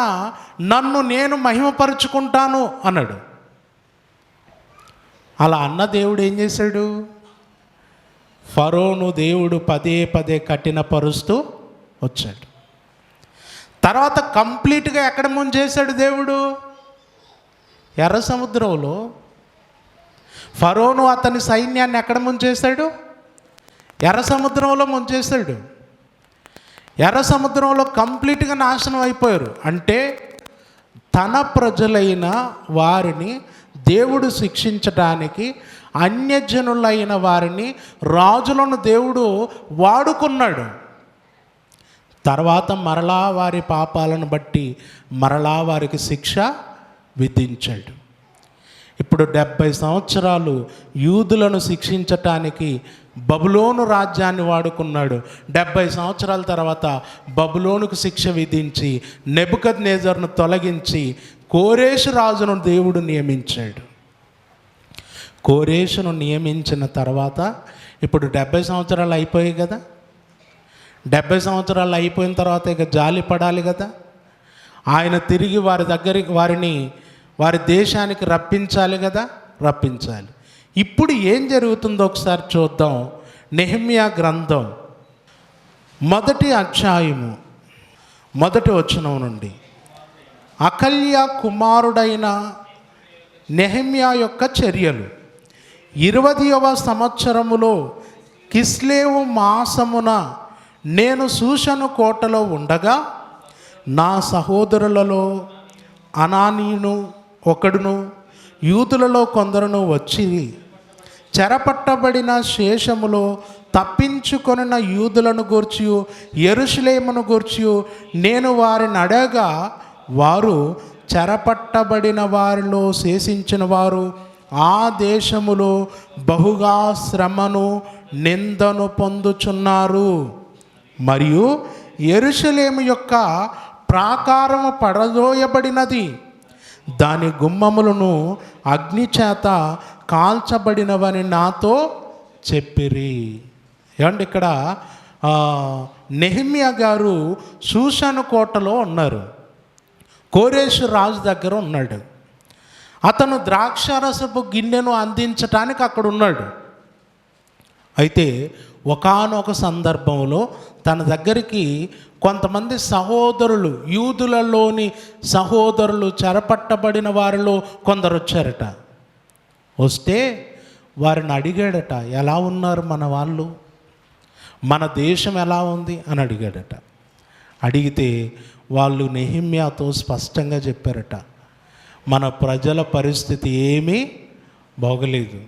A: నన్ను నేను మహిమపరుచుకుంటాను అన్నాడు. అలా అన్న దేవుడు ఏం చేశాడు? ఫరోను దేవుడు పదే పదే కఠినపరుస్తూ వచ్చాడు. తర్వాత కంప్లీట్గా ఎక్కడ ముంచేశాడు దేవుడు? ఎర్ర సముద్రంలో. ఫరోను అతని సైన్యాన్ని ఎక్కడ ముంచేశాడు? ఎర్ర సముద్రంలో ముంచేశాడు. ఎర్ర సముద్రంలో కంప్లీట్గా నాశనం అయిపోయారు. అంటే తన ప్రజలైన వారిని దేవుడు శిక్షించడానికి అన్యజనులైన వారిని, రాజులను దేవుడు వాడుకున్నాడు. తర్వాత మరలా వారి పాపాలను బట్టి మరలా వారికి శిక్ష విధించాడు. ఇప్పుడు 70 సంవత్సరాలు యూదులను శిక్షించటానికి బబులోను రాజ్యాన్ని వాడుకున్నాడు. 70 సంవత్సరాల తర్వాత బబులోనుకు శిక్ష విధించి నెబుకద్నెజరును తొలగించి కోరేషు రాజును దేవుడు నియమించాడు. కోరేషును నియమించిన తర్వాత ఇప్పుడు 70 సంవత్సరాలు అయిపోయాయి కదా. 70 సంవత్సరాలు అయిపోయిన తర్వాత ఇక జాలి పడాలి కదా. ఆయన తిరిగి వారి దేశానికి రప్పించాలి కదా, రప్పించాలి. ఇప్పుడు ఏం జరుగుతుందో ఒకసారి చూద్దాం. నెహెమ్యా గ్రంథం 1వ అధ్యాయము 1వ వచనం నుండి. అకల్య కుమారుడైన నెహెమ్యా యొక్క చర్యలు. 20వ సంవత్సరములో కిస్లేవు మాసమున నేను షూషను కోటలో ఉండగా నా సహోదరులలో అనానీయును ఒకడును యూదులలో కొందరును వచ్చి చెరపట్టబడిన శేషములో తప్పించుకొనిన యూదులను గూర్చి యెరూషలేమును గూర్చి నేను వారిని అడగా, వారు చెరపట్టబడిన వారిలో శేషించిన వారు ఆ దేశములో బహుగా శ్రమను నిందను పొందుచున్నారు. మరియు యెరూషలేము యొక్క ప్రాకారము పడదోయబడినది, దాని గుమ్మములను అగ్నిచేత కాల్చబడినవని నాతో చెప్పిరి. ఏమంటే ఇక్కడ నెహెమ్యా గారు షూషను కోటలో ఉన్నారు. కోరేషు రాజు దగ్గర ఉన్నాడు. అతను ద్రాక్షారసపు గిన్నెను అందించటానికి అక్కడ ఉన్నాడు. అయితే ఒకానొక సందర్భంలో తన దగ్గరికి కొంతమంది సహోదరులు, యూదులలోని సహోదరులు, చెరపట్టబడిన వారిలో కొందరు వచ్చారట. వస్తే వారిని అడిగాడట, ఎలా ఉన్నారు మన వాళ్ళు, మన దేశం ఎలా ఉంది అని అడిగాడట. అడిగితే వాళ్ళు నెహెమ్యాతో స్పష్టంగా చెప్పారట, మన ప్రజల పరిస్థితి ఏమీ బాగలేదు,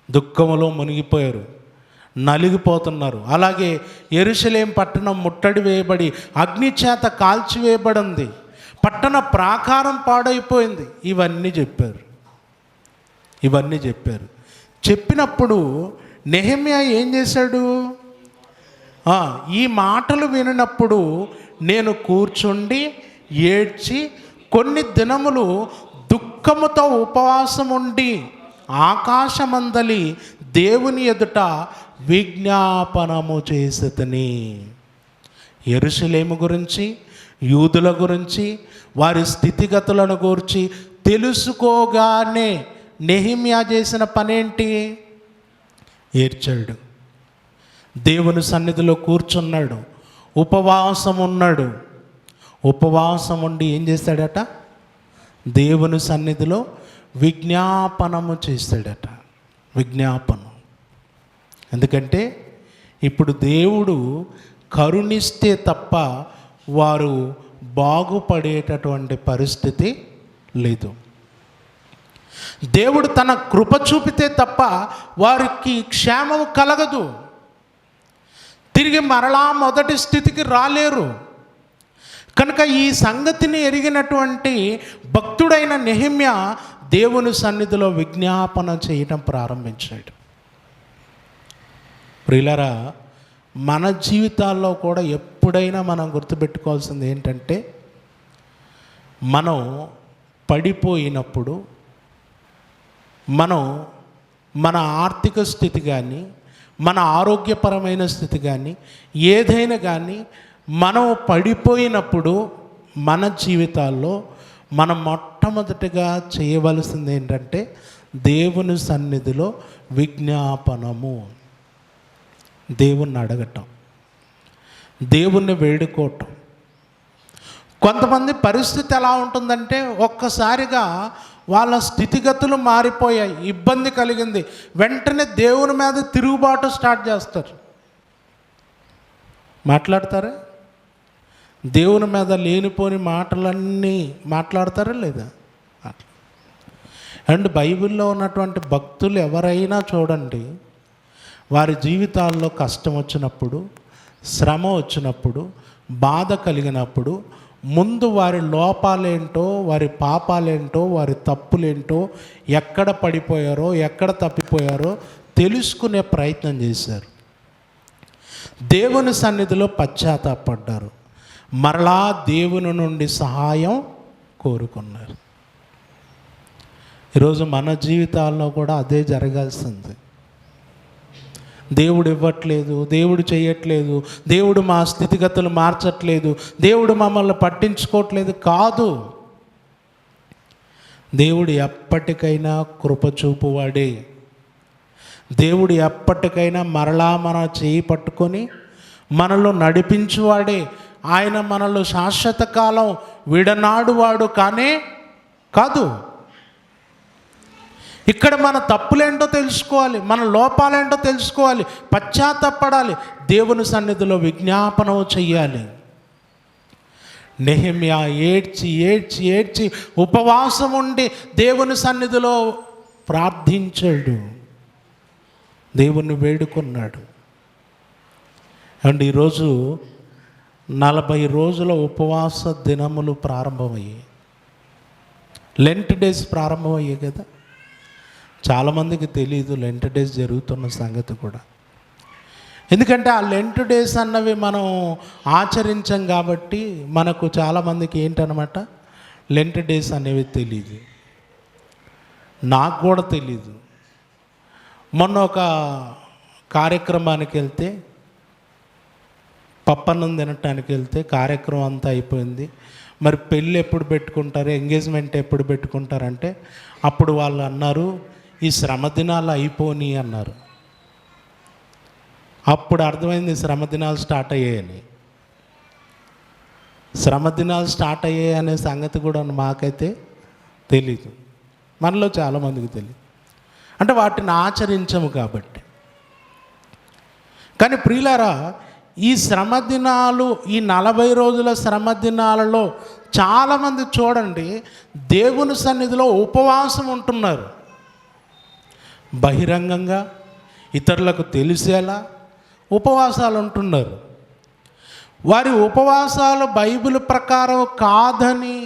A: దుఃఖంలో మునిగిపోయారు, నలిగిపోతున్నారు. అలాగే యెరూషలేం పట్టణం ముట్టడి వేయబడి అగ్ని చేత కాల్చివేయబడింది, పట్టణ ప్రాకారం పాడైపోయింది. ఇవన్నీ చెప్పారు. చెప్పినప్పుడు నెహెమ్యా ఏం చేశాడు? ఈ మాటలు వినినప్పుడు నేను కూర్చుండి ఏడ్చి కొన్ని దినములు దుఃఖముతో ఉపవాసం ఉండి ఆకాశమందలి దేవుని ఎదుట విజ్ఞాపనము చేసేదని. యెరూషలేము గురించి, యూదుల గురించి, వారి స్థితిగతులను గురించి తెలుసుకోగానే నెహెమ్యా చేసిన పనేంటి? ఏడ్చాడు, దేవుని సన్నిధిలో కూర్చున్నాడు, ఉపవాసం ఉన్నాడు. ఉపవాసం ఉండి ఏం చేశాడట? దేవుని సన్నిధిలో విజ్ఞాపనము చేశాడట. విజ్ఞాపనం. ఎందుకంటే ఇప్పుడు దేవుడు కరుణిస్తే తప్ప వారు బాగుపడేటటువంటి పరిస్థితి లేదు. దేవుడు తన కృప చూపితే తప్ప వారికి క్షేమం కలగదు, తిరిగి మరలా మొదటి స్థితికి రాలేరు. కనుక ఈ సంగతిని ఎరిగినటువంటి భక్తుడైన నెహెమ్యా దేవుని సన్నిధిలో విజ్ఞాపన చేయటం ప్రారంభించాడు. ప్రియులారా, మన జీవితాల్లో కూడా ఎప్పుడైనా మనం గుర్తుపెట్టుకోవాల్సింది ఏంటంటే, మనం పడిపోయినప్పుడు మనం మన ఆర్థిక స్థితి కానీ, మన ఆరోగ్యపరమైన స్థితి కానీ, ఏదైనా కానీ మనం పడిపోయినప్పుడు మన జీవితాల్లో మనం మొట్టమొదటిగా చేయవలసింది ఏంటంటే దేవుని సన్నిధిలో విజ్ఞాపనము. దేవుణ్ణి అడగటం, దేవుణ్ణి వేడుకోవటం. కొంతమంది పరిస్థితి ఎలా ఉంటుందంటే ఒక్కసారిగా వాళ్ళ స్థితిగతులు మారిపోయాయి, ఇబ్బంది కలిగింది, వెంటనే దేవుని మీద తిరుగుబాటు స్టార్ట్ చేస్తారు. మాట్లాడతారా? దేవుని మీద లేనిపోని మాటలన్నీ మాట్లాడతారా లేదా? అండ్ బైబిల్లో ఉన్నటువంటి భక్తులు ఎవరైనా చూడండి, వారి జీవితాల్లో కష్టం వచ్చినప్పుడు, శ్రమ వచ్చినప్పుడు, బాధ కలిగినప్పుడు ముందు వారి లోపాలేంటో, వారి పాపాలేంటో, వారి తప్పులేంటో, ఎక్కడ పడిపోయారో, ఎక్కడ తప్పిపోయారో తెలుసుకునే ప్రయత్నం చేశారు. దేవుని సన్నిధిలో పశ్చాత్తాపడ్డారు, మరలా దేవుని నుండి సహాయం కోరుకున్నారు. ఈరోజు మన జీవితాల్లో కూడా అదే జరగాల్సింది. దేవుడు ఇవ్వట్లేదు, దేవుడు చేయట్లేదు, దేవుడు మా స్థితిగతులు మార్చట్లేదు, దేవుడు మమ్మల్ని పట్టించుకోవట్లేదు కాదు. దేవుడు ఎప్పటికైనా కృప చూపువాడే. దేవుడు ఎప్పటికైనా మరలా మన చేయి పట్టుకొని మనలో నడిపించువాడే. ఆయన మనలో శాశ్వత కాలం విడనాడువాడు కానే కాదు. ఇక్కడ మన తప్పులేంటో తెలుసుకోవాలి, మన లోపాలేంటో తెలుసుకోవాలి, పశ్చాత్తాపడాలి, దేవుని సన్నిధిలో విజ్ఞాపనం చెయ్యాలి. నెహెమ్యా ఏడ్చి ఏడ్చి ఏడ్చి ఉపవాసం ఉండి దేవుని సన్నిధిలో ప్రార్థించాడు, దేవుణ్ణి వేడుకున్నాడు. అండ్ ఈరోజు 40 రోజుల ఉపవాస దినములు ప్రారంభమయ్యాయి. లెంట్ డేస్ ప్రారంభమయ్యాయి కదా. చాలామందికి తెలీదు లెంట్ డేస్ జరుగుతున్న సంగతి కూడా. ఎందుకంటే ఆ లెంట్ డేస్ అన్నవి మనం ఆచరించాం కాబట్టి మనకు చాలామందికి ఏంటనమాట లెంట్ డేస్ అనేవి తెలీదు. నాకు కూడా తెలీదు. మొన్న ఒక కార్యక్రమానికి వెళ్తే, పప్పన్నం తినటానికి వెళ్తే కార్యక్రమం అంతా అయిపోయింది. మరి పెళ్ళి ఎప్పుడు పెట్టుకుంటారు, ఎంగేజ్మెంట్ ఎప్పుడు పెట్టుకుంటారంటే అప్పుడు వాళ్ళు అన్నారు, ఈ శ్రమ దినాలు అయిపోని అన్నారు. అప్పుడు అర్థమైంది శ్రమ దినాలు స్టార్ట్ అయ్యాయని. శ్రమ దినాలు స్టార్ట్ అయ్యాయి అనే సంగతి కూడా మాకైతే తెలీదు, మనలో చాలామందికి తెలియదు. అంటే వాటిని ఆచరించము కాబట్టి. కానీ ప్రియులారా, ఈ శ్రమ దినాలు, ఈ 40 రోజుల శ్రమ దినాలలో చాలామంది చూడండి దేవుని సన్నిధిలో ఉపవాసం ఉంటున్నారు. బహిరంగంగా ఇతరులకు తెలిసేలా ఉపవాసాలు ఉంటున్నారు. వారి ఉపవాసాలు బైబిల్ ప్రకారం కాదని,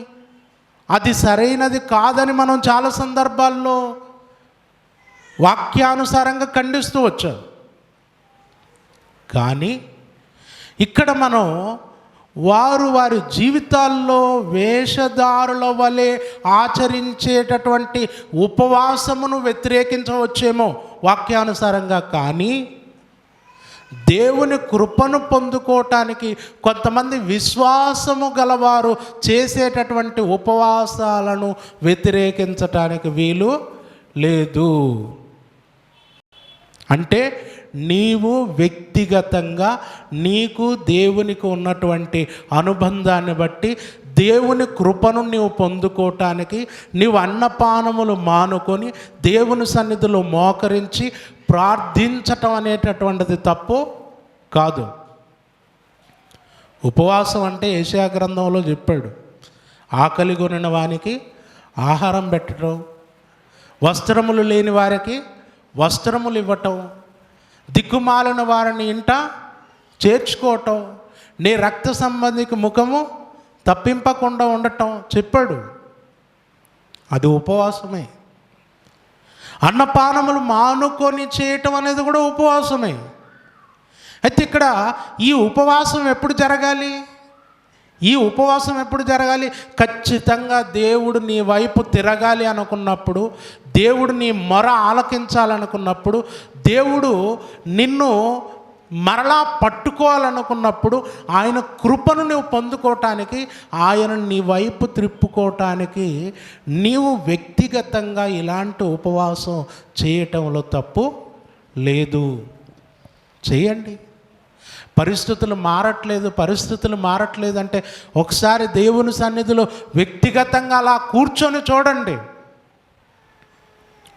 A: అది సరైనది కాదని మనం చాలా సందర్భాల్లో వాక్యానుసారంగా ఖండిస్తూ వచ్చాం. కానీ ఇక్కడ మనం వారి జీవితాల్లో వేషధారుల వలె ఆచరించేటటువంటి ఉపవాసమును వ్యతిరేకించవచ్చేమో వాక్యానుసారంగా, కానీ దేవుని కృపను పొందుకోవటానికి కొంతమంది విశ్వాసము గలవారు చేసేటటువంటి ఉపవాసాలను వ్యతిరేకించటానికి వీలు లేదు. అంటే నీవు వ్యక్తిగతంగా నీకు దేవునికి ఉన్నటువంటి అనుబంధాన్ని బట్టి దేవుని కృపను నీవు పొందుకోవటానికి నీవు అన్నపానములు మానుకొని దేవుని సన్నిధిలో మోకరించి ప్రార్థించటం అనేటటువంటిది తప్పు కాదు. ఉపవాసం అంటే యెషయా గ్రంథంలో చెప్పాడు, ఆకలి కొనిన వానికి ఆహారం పెట్టడం, వస్త్రములు లేని వారికి వస్త్రములు ఇవ్వటం, దిక్కుమాలిన వారిని ఇంట చేర్చుకోవటం, నీ రక్త సంబంధికి ముఖము తప్పింపకుండా ఉండటం చెప్పాడు. అది ఉపవాసమే. అన్నపానములు మానుకొని చేయటం అనేది కూడా ఉపవాసమే. అయితే ఇక్కడ ఈ ఉపవాసం ఎప్పుడు జరగాలి? ఈ ఉపవాసం ఎప్పుడు జరగాలి? ఖచ్చితంగా దేవుడు నీ వైపు తిరగాలి అనుకున్నప్పుడు, దేవుడు నీ మొర ఆలకించాలనుకున్నప్పుడు, దేవుడు నిన్ను మరలా పట్టుకోవాలనుకున్నప్పుడు, ఆయన కృపను నువ్వు పొందుకోవటానికి, ఆయన నీ వైపు త్రిప్పుకోవటానికి నీవు వ్యక్తిగతంగా ఇలాంటి ఉపవాసం చేయటంలో తప్పు లేదు. చేయండి. పరిస్థితులు మారట్లేదు అంటే ఒకసారి దేవుని సన్నిధిలో వ్యక్తిగతంగా అలా కూర్చొని చూడండి.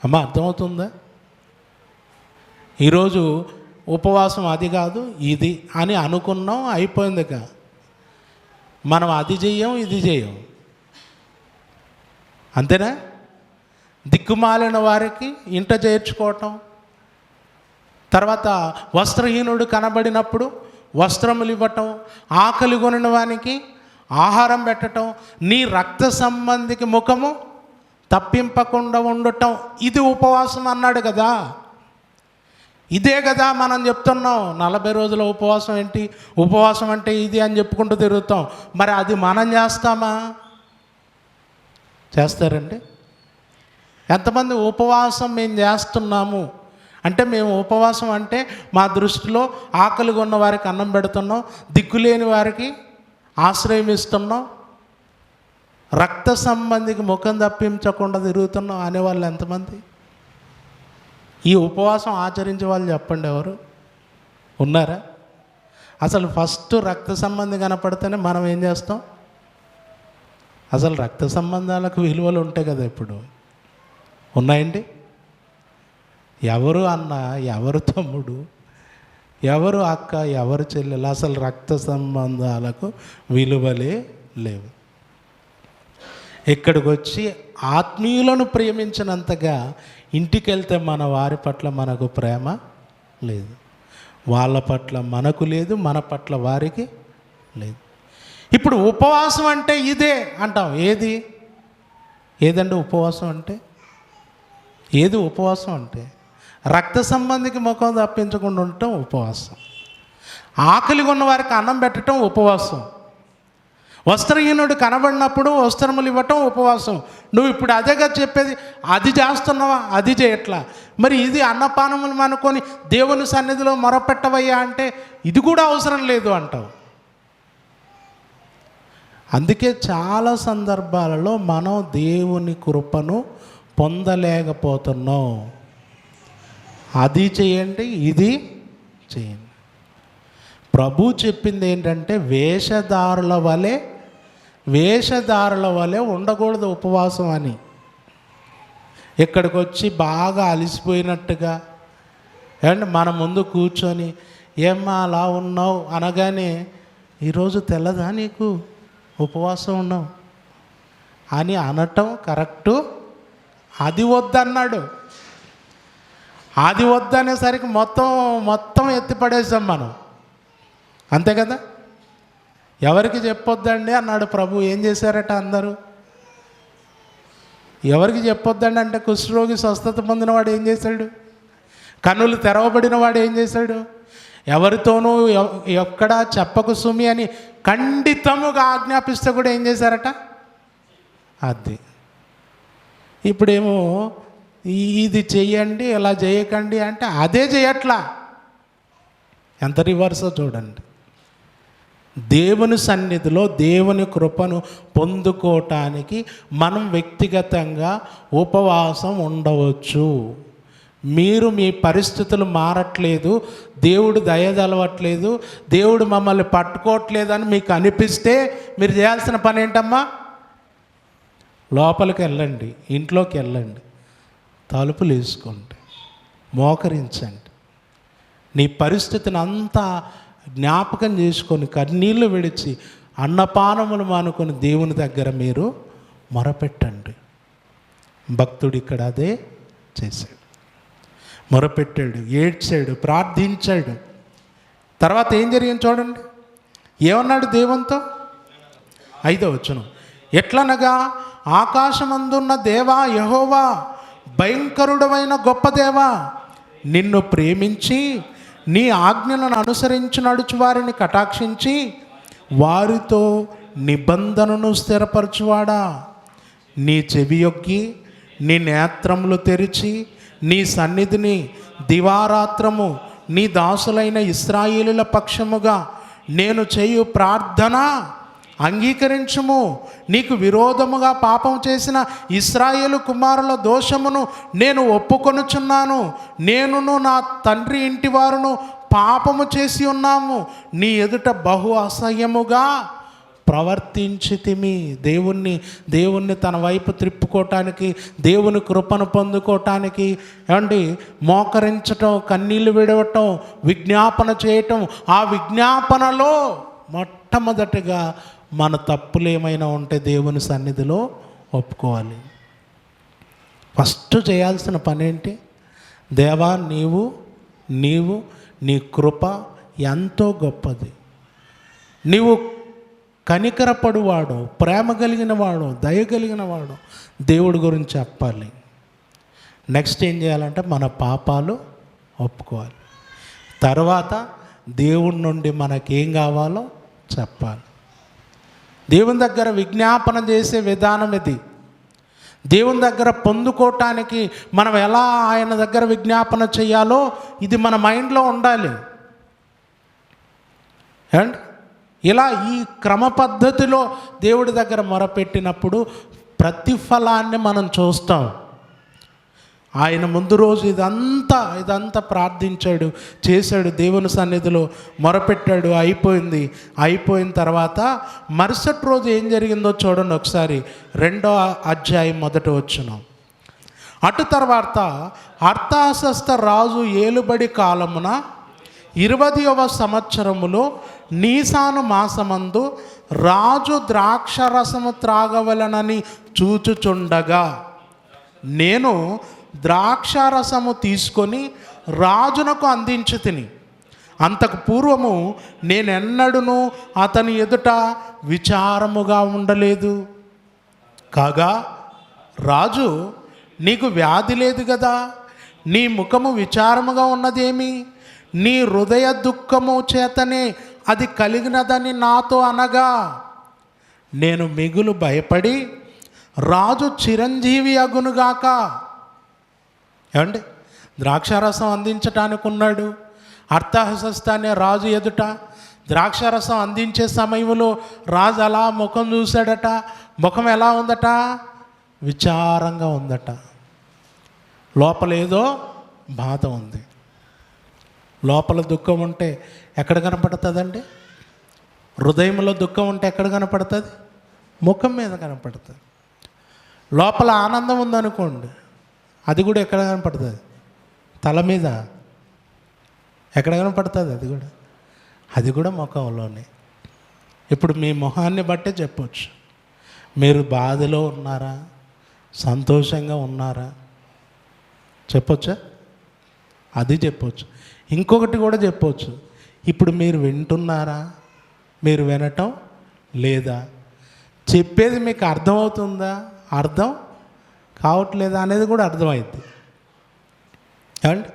A: అమ్మా, అర్థమవుతుందా? ఈరోజు ఉపవాసం అది కాదు ఇది అని అనుకున్నాం, అయిపోయిందిగా. మనం అది చెయ్యం, ఇది చెయ్యం, అంతేనా? దిక్కుమాలిన వారికి ఇంట చేర్చుకోవటం, తర్వాత వస్త్రహీనుడు కనబడినప్పుడు వస్త్రములు ఇవ్వటం, ఆకలి కొనిన వానికి ఆహారం పెట్టడం, నీ రక్త సంబంధికి ముఖము తప్పింపకుండా ఉండటం, ఇది ఉపవాసం అన్నాడు కదా. ఇదే కదా మనం చెప్తున్నాం. 40 రోజుల ఉపవాసం ఏంటి, ఉపవాసం అంటే ఇది అని చెప్పుకుంటూ తిరుగుతాం. మరి అది మనం చేస్తామా? చేస్తారండి? ఎంతమంది ఉపవాసం మేము చేస్తున్నాము అంటే, మేము ఉపవాసం అంటే మా దృష్టిలో ఆకలి ఉన్న వారికి అన్నం పెడుతున్నాం, దిక్కులేని వారికి ఆశ్రయం ఇస్తున్నాం, రక్త సంబంధికి ముఖం తప్పించకుండా తిరుగుతున్నాం అనేవాళ్ళు ఎంతమంది? ఈ ఉపవాసం ఆచరించే వాళ్ళు చెప్పండి, ఎవరు ఉన్నారా? అసలు ఫస్ట్ రక్త సంబంధం కనపడితేనే మనం ఏం చేస్తాం? అసలు రక్త సంబంధాలకు విలువలు ఉంటాయి కదా, ఇప్పుడు ఉన్నాయండి? ఎవరు అన్న, ఎవరు తమ్ముడు, ఎవరు అక్క, ఎవరు చెల్లెలు, అసలు రక్త సంబంధాలకు విలువలే లేవు. ఇక్కడికి వచ్చి ఆత్మీయులను ప్రేమించినంతగా ఇంటికి వెళ్తే మన వారి పట్ల మనకు ప్రేమ లేదు, వాళ్ళ పట్ల మనకు లేదు, మన పట్ల వారికి లేదు. ఇప్పుడు ఉపవాసం అంటే ఇదే అంటాం. ఏదండి ఉపవాసం అంటే? ఏది ఉపవాసం అంటే? రక్త సంబంధికి ముఖం తప్పించకుండా ఉండటం ఉపవాసం, ఆకలి ఉన్న వారికి అన్నం పెట్టడం ఉపవాసం, వస్త్రహీనుడు కనబడినప్పుడు వస్త్రములు ఇవ్వటం ఉపవాసం. నువ్వు ఇప్పుడు అదేగా చెప్పేది, అది చేస్తున్నావా? అది చేయట్లా. మరి ఇది అన్నపానములు అనుకొని దేవుని సన్నిధిలో మొరపెట్టవయ్యా అంటే ఇది కూడా అవసరం లేదు అంటావు. అందుకే చాలా సందర్భాలలో మనం దేవుని కృపను పొందలేకపోతున్నాం. అది చేయండి, ఇది చేయండి. ప్రభు చెప్పింది ఏంటంటే వేషధారుల వలె ఉండకూడదు ఉపవాసం అని. ఇక్కడికి వచ్చి బాగా అలసిపోయినట్టుగా అండ్ మన ముందు కూర్చొని ఏమ్మా అలా ఉన్నావు అనగానే ఈరోజు తెల్లదా నీకు ఉపవాసం ఉన్నావు అని అనటం కరెక్టు. అది వద్దన్నాడు. అది వద్దనేసరికి మొత్తం ఎత్తిపడేసాం మనం, అంతే కదా. ఎవరికి చెప్పొద్దండి అన్నాడు ప్రభు. ఏం చేశారట అందరూ? ఎవరికి చెప్పొద్దండి అంటే కుష్ఠరోగి స్వస్థత పొందినవాడు ఏం చేశాడు? కన్నులు తెరవబడిన వాడు ఏం చేశాడు? ఎవరితోనూ ఎక్కడా చెప్పకు సుమి అని ఖండితముగా ఆజ్ఞాపిస్తే కూడా ఏం చేశారట? అది. ఇప్పుడేమో ఇది చెయ్యండి, ఇలా చేయకండి అంటే అదే చేయట్లా. ఎంత రివర్సో చూడండి. దేవుని సన్నిధిలో దేవుని కృపను పొందుకోవటానికి మనం వ్యక్తిగతంగా ఉపవాసం ఉండవచ్చు. మీరు మీ పరిస్థితులు మారట్లేదు, దేవుడు దయదలవట్లేదు, దేవుడు మమ్మల్ని పట్టుకోవట్లేదని మీకు అనిపిస్తే మీరు చేయాల్సిన పని ఏంటమ్మా? లోపలికి వెళ్ళండి, ఇంట్లోకి వెళ్ళండి, తలుపులు వేసుకోండి, మోకరించండి, నీ పరిస్థితిని అంతా జ్ఞాపకం చేసుకొని కన్నీళ్లు విడిచి అన్నపానములు మానుకొని దేవుని దగ్గర మీరు మొరపెట్టండి. భక్తుడు ఇక్కడ అదే చేశాడు. మొరపెట్టాడు, ఏడ్చాడు, ప్రార్థించాడు. తర్వాత ఏం జరిగింది చూడండి. ఏమన్నాడు దేవునితో? 5వ వచనం, ఎట్లనగా ఆకాశమందున్న దేవా యెహోవా, భయంకరుడమైన గొప్ప దేవా, నిన్ను ప్రేమించి నీ ఆజ్ఞలను అనుసరించి నడుచు వారిని కటాక్షించి వారితో నిబంధనను స్థిరపరచువాడా, నీ చెవియొగ్గి నీ నేత్రములు తెరిచి నీ సన్నిధిని దివారాత్రము నీ దాసులైన ఇశ్రాయేలుల పక్షముగా నేను చేయు ప్రార్థన అంగీకరించుము. నీకు విరోధముగా పాపం చేసిన ఇశ్రాయేలు కుమారుల దోషమును నేను ఒప్పుకొనుచున్నాను. నేనును నా తండ్రి ఇంటి వారును పాపము చేసి ఉన్నాము, నీ ఎదుట బహు అసహ్యముగా ప్రవర్తించితిమి. దేవుణ్ణి తన వైపు త్రిప్పుకోవటానికి, దేవుని కృపను పొందుకోవటానికి ఏమండి మోకరించటం, కన్నీళ్లు విడవటం, విజ్ఞాపన చేయటం. ఆ విజ్ఞాపనలో మొట్టమొదటిగా మన తప్పులు ఏమైనా ఉంటే దేవుని సన్నిధిలో ఒప్పుకోవాలి. ఫస్ట్ చేయాల్సిన పని ఏంటి? దేవా, నీవు నీ కృప ఎంతో గొప్పది, నీవు కనికరపడువాడు, ప్రేమ కలిగిన వాడు, దయ కలిగిన వాడు, దేవుడి గురించి చెప్పాలి. నెక్స్ట్ ఏం చేయాలంటే మన పాపాలు ఒప్పుకోవాలి. తర్వాత దేవుడి నుండి మనకేం కావాలో చెప్పాలి. దేవుని దగ్గర విజ్ఞాపన చేసే విధానం ఇది. దేవుని దగ్గర పొందుకోవటానికి మనం ఎలా ఆయన దగ్గర విజ్ఞాపన చేయాలో ఇది మన మైండ్లో ఉండాలి. అండ్ ఇలా ఈ క్రమ పద్ధతిలో దేవుడి దగ్గర మొరపెట్టినప్పుడు ప్రతిఫలాన్ని మనం చూస్తాం. ఆయన ముందు రోజు ఇదంతా ప్రార్థించాడు, చేశాడు, దేవుని సన్నిధిలో మొరపెట్టాడు, అయిపోయిన తర్వాత మరుసటి రోజు ఏం జరిగిందో చూడండి ఒకసారి. 2వ అధ్యాయం 1వ వచనం, అటు తర్వాత అర్తహషస్త రాజు ఏలుబడి కాలమున 20వ సంవత్సరములో నీసాను మాసమందు రాజు ద్రాక్షరసము త్రాగవలనని చూచుచుండగా నేను ద్రాక్షారసము తీసుకొని రాజునకు అందించి తిని, అంతకు పూర్వము నేనెన్నడూను అతని ఎదుట విచారముగా ఉండలేదు. కాగా రాజు, నీకు వ్యాధి లేదు కదా, నీ ముఖము విచారముగా ఉన్నదేమి? నీ హృదయ దుఃఖము చేతనే అది కలిగినదని నాతో అనగా నేను మిగులు భయపడి రాజు చిరంజీవి అగునుగాక. ఏమండి, ద్రాక్షారసం అందించటానికి ఉన్నాడు. అర్తహషస్త అనే రాజు ఎదుట ద్రాక్షారసం అందించే సమయంలో రాజు అలా ముఖం చూశాడట. ముఖం ఎలా ఉందట? విచారంగా ఉందట. లోపల ఏదో బాధ ఉంది. లోపల దుఃఖం ఉంటే ఎక్కడ కనపడుతుందండి? హృదయంలో దుఃఖం ఉంటే ఎక్కడ కనపడుతుంది? ముఖం మీద కనపడుతుంది. లోపల ఆనందం ఉందనుకోండి, అది కూడా ఎక్కడ కనపడుతుంది? తల మీద. ఎక్కడ కనపడుతుంది? అది కూడా ముఖంలోనే. ఇప్పుడు మీ మొహాన్ని బట్టే చెప్పొచ్చు, మీరు బాధలో ఉన్నారా, సంతోషంగా ఉన్నారా చెప్పొచ్చా? అది చెప్పొచ్చు. ఇంకొకటి కూడా చెప్పొచ్చు, ఇప్పుడు మీరు వింటున్నారా, మీరు వినటం లేదా, చెప్పేది మీకు అర్థమవుతుందా, అర్థం కావట్లేదా అనేది కూడా అర్థమైంది. ఏమండి?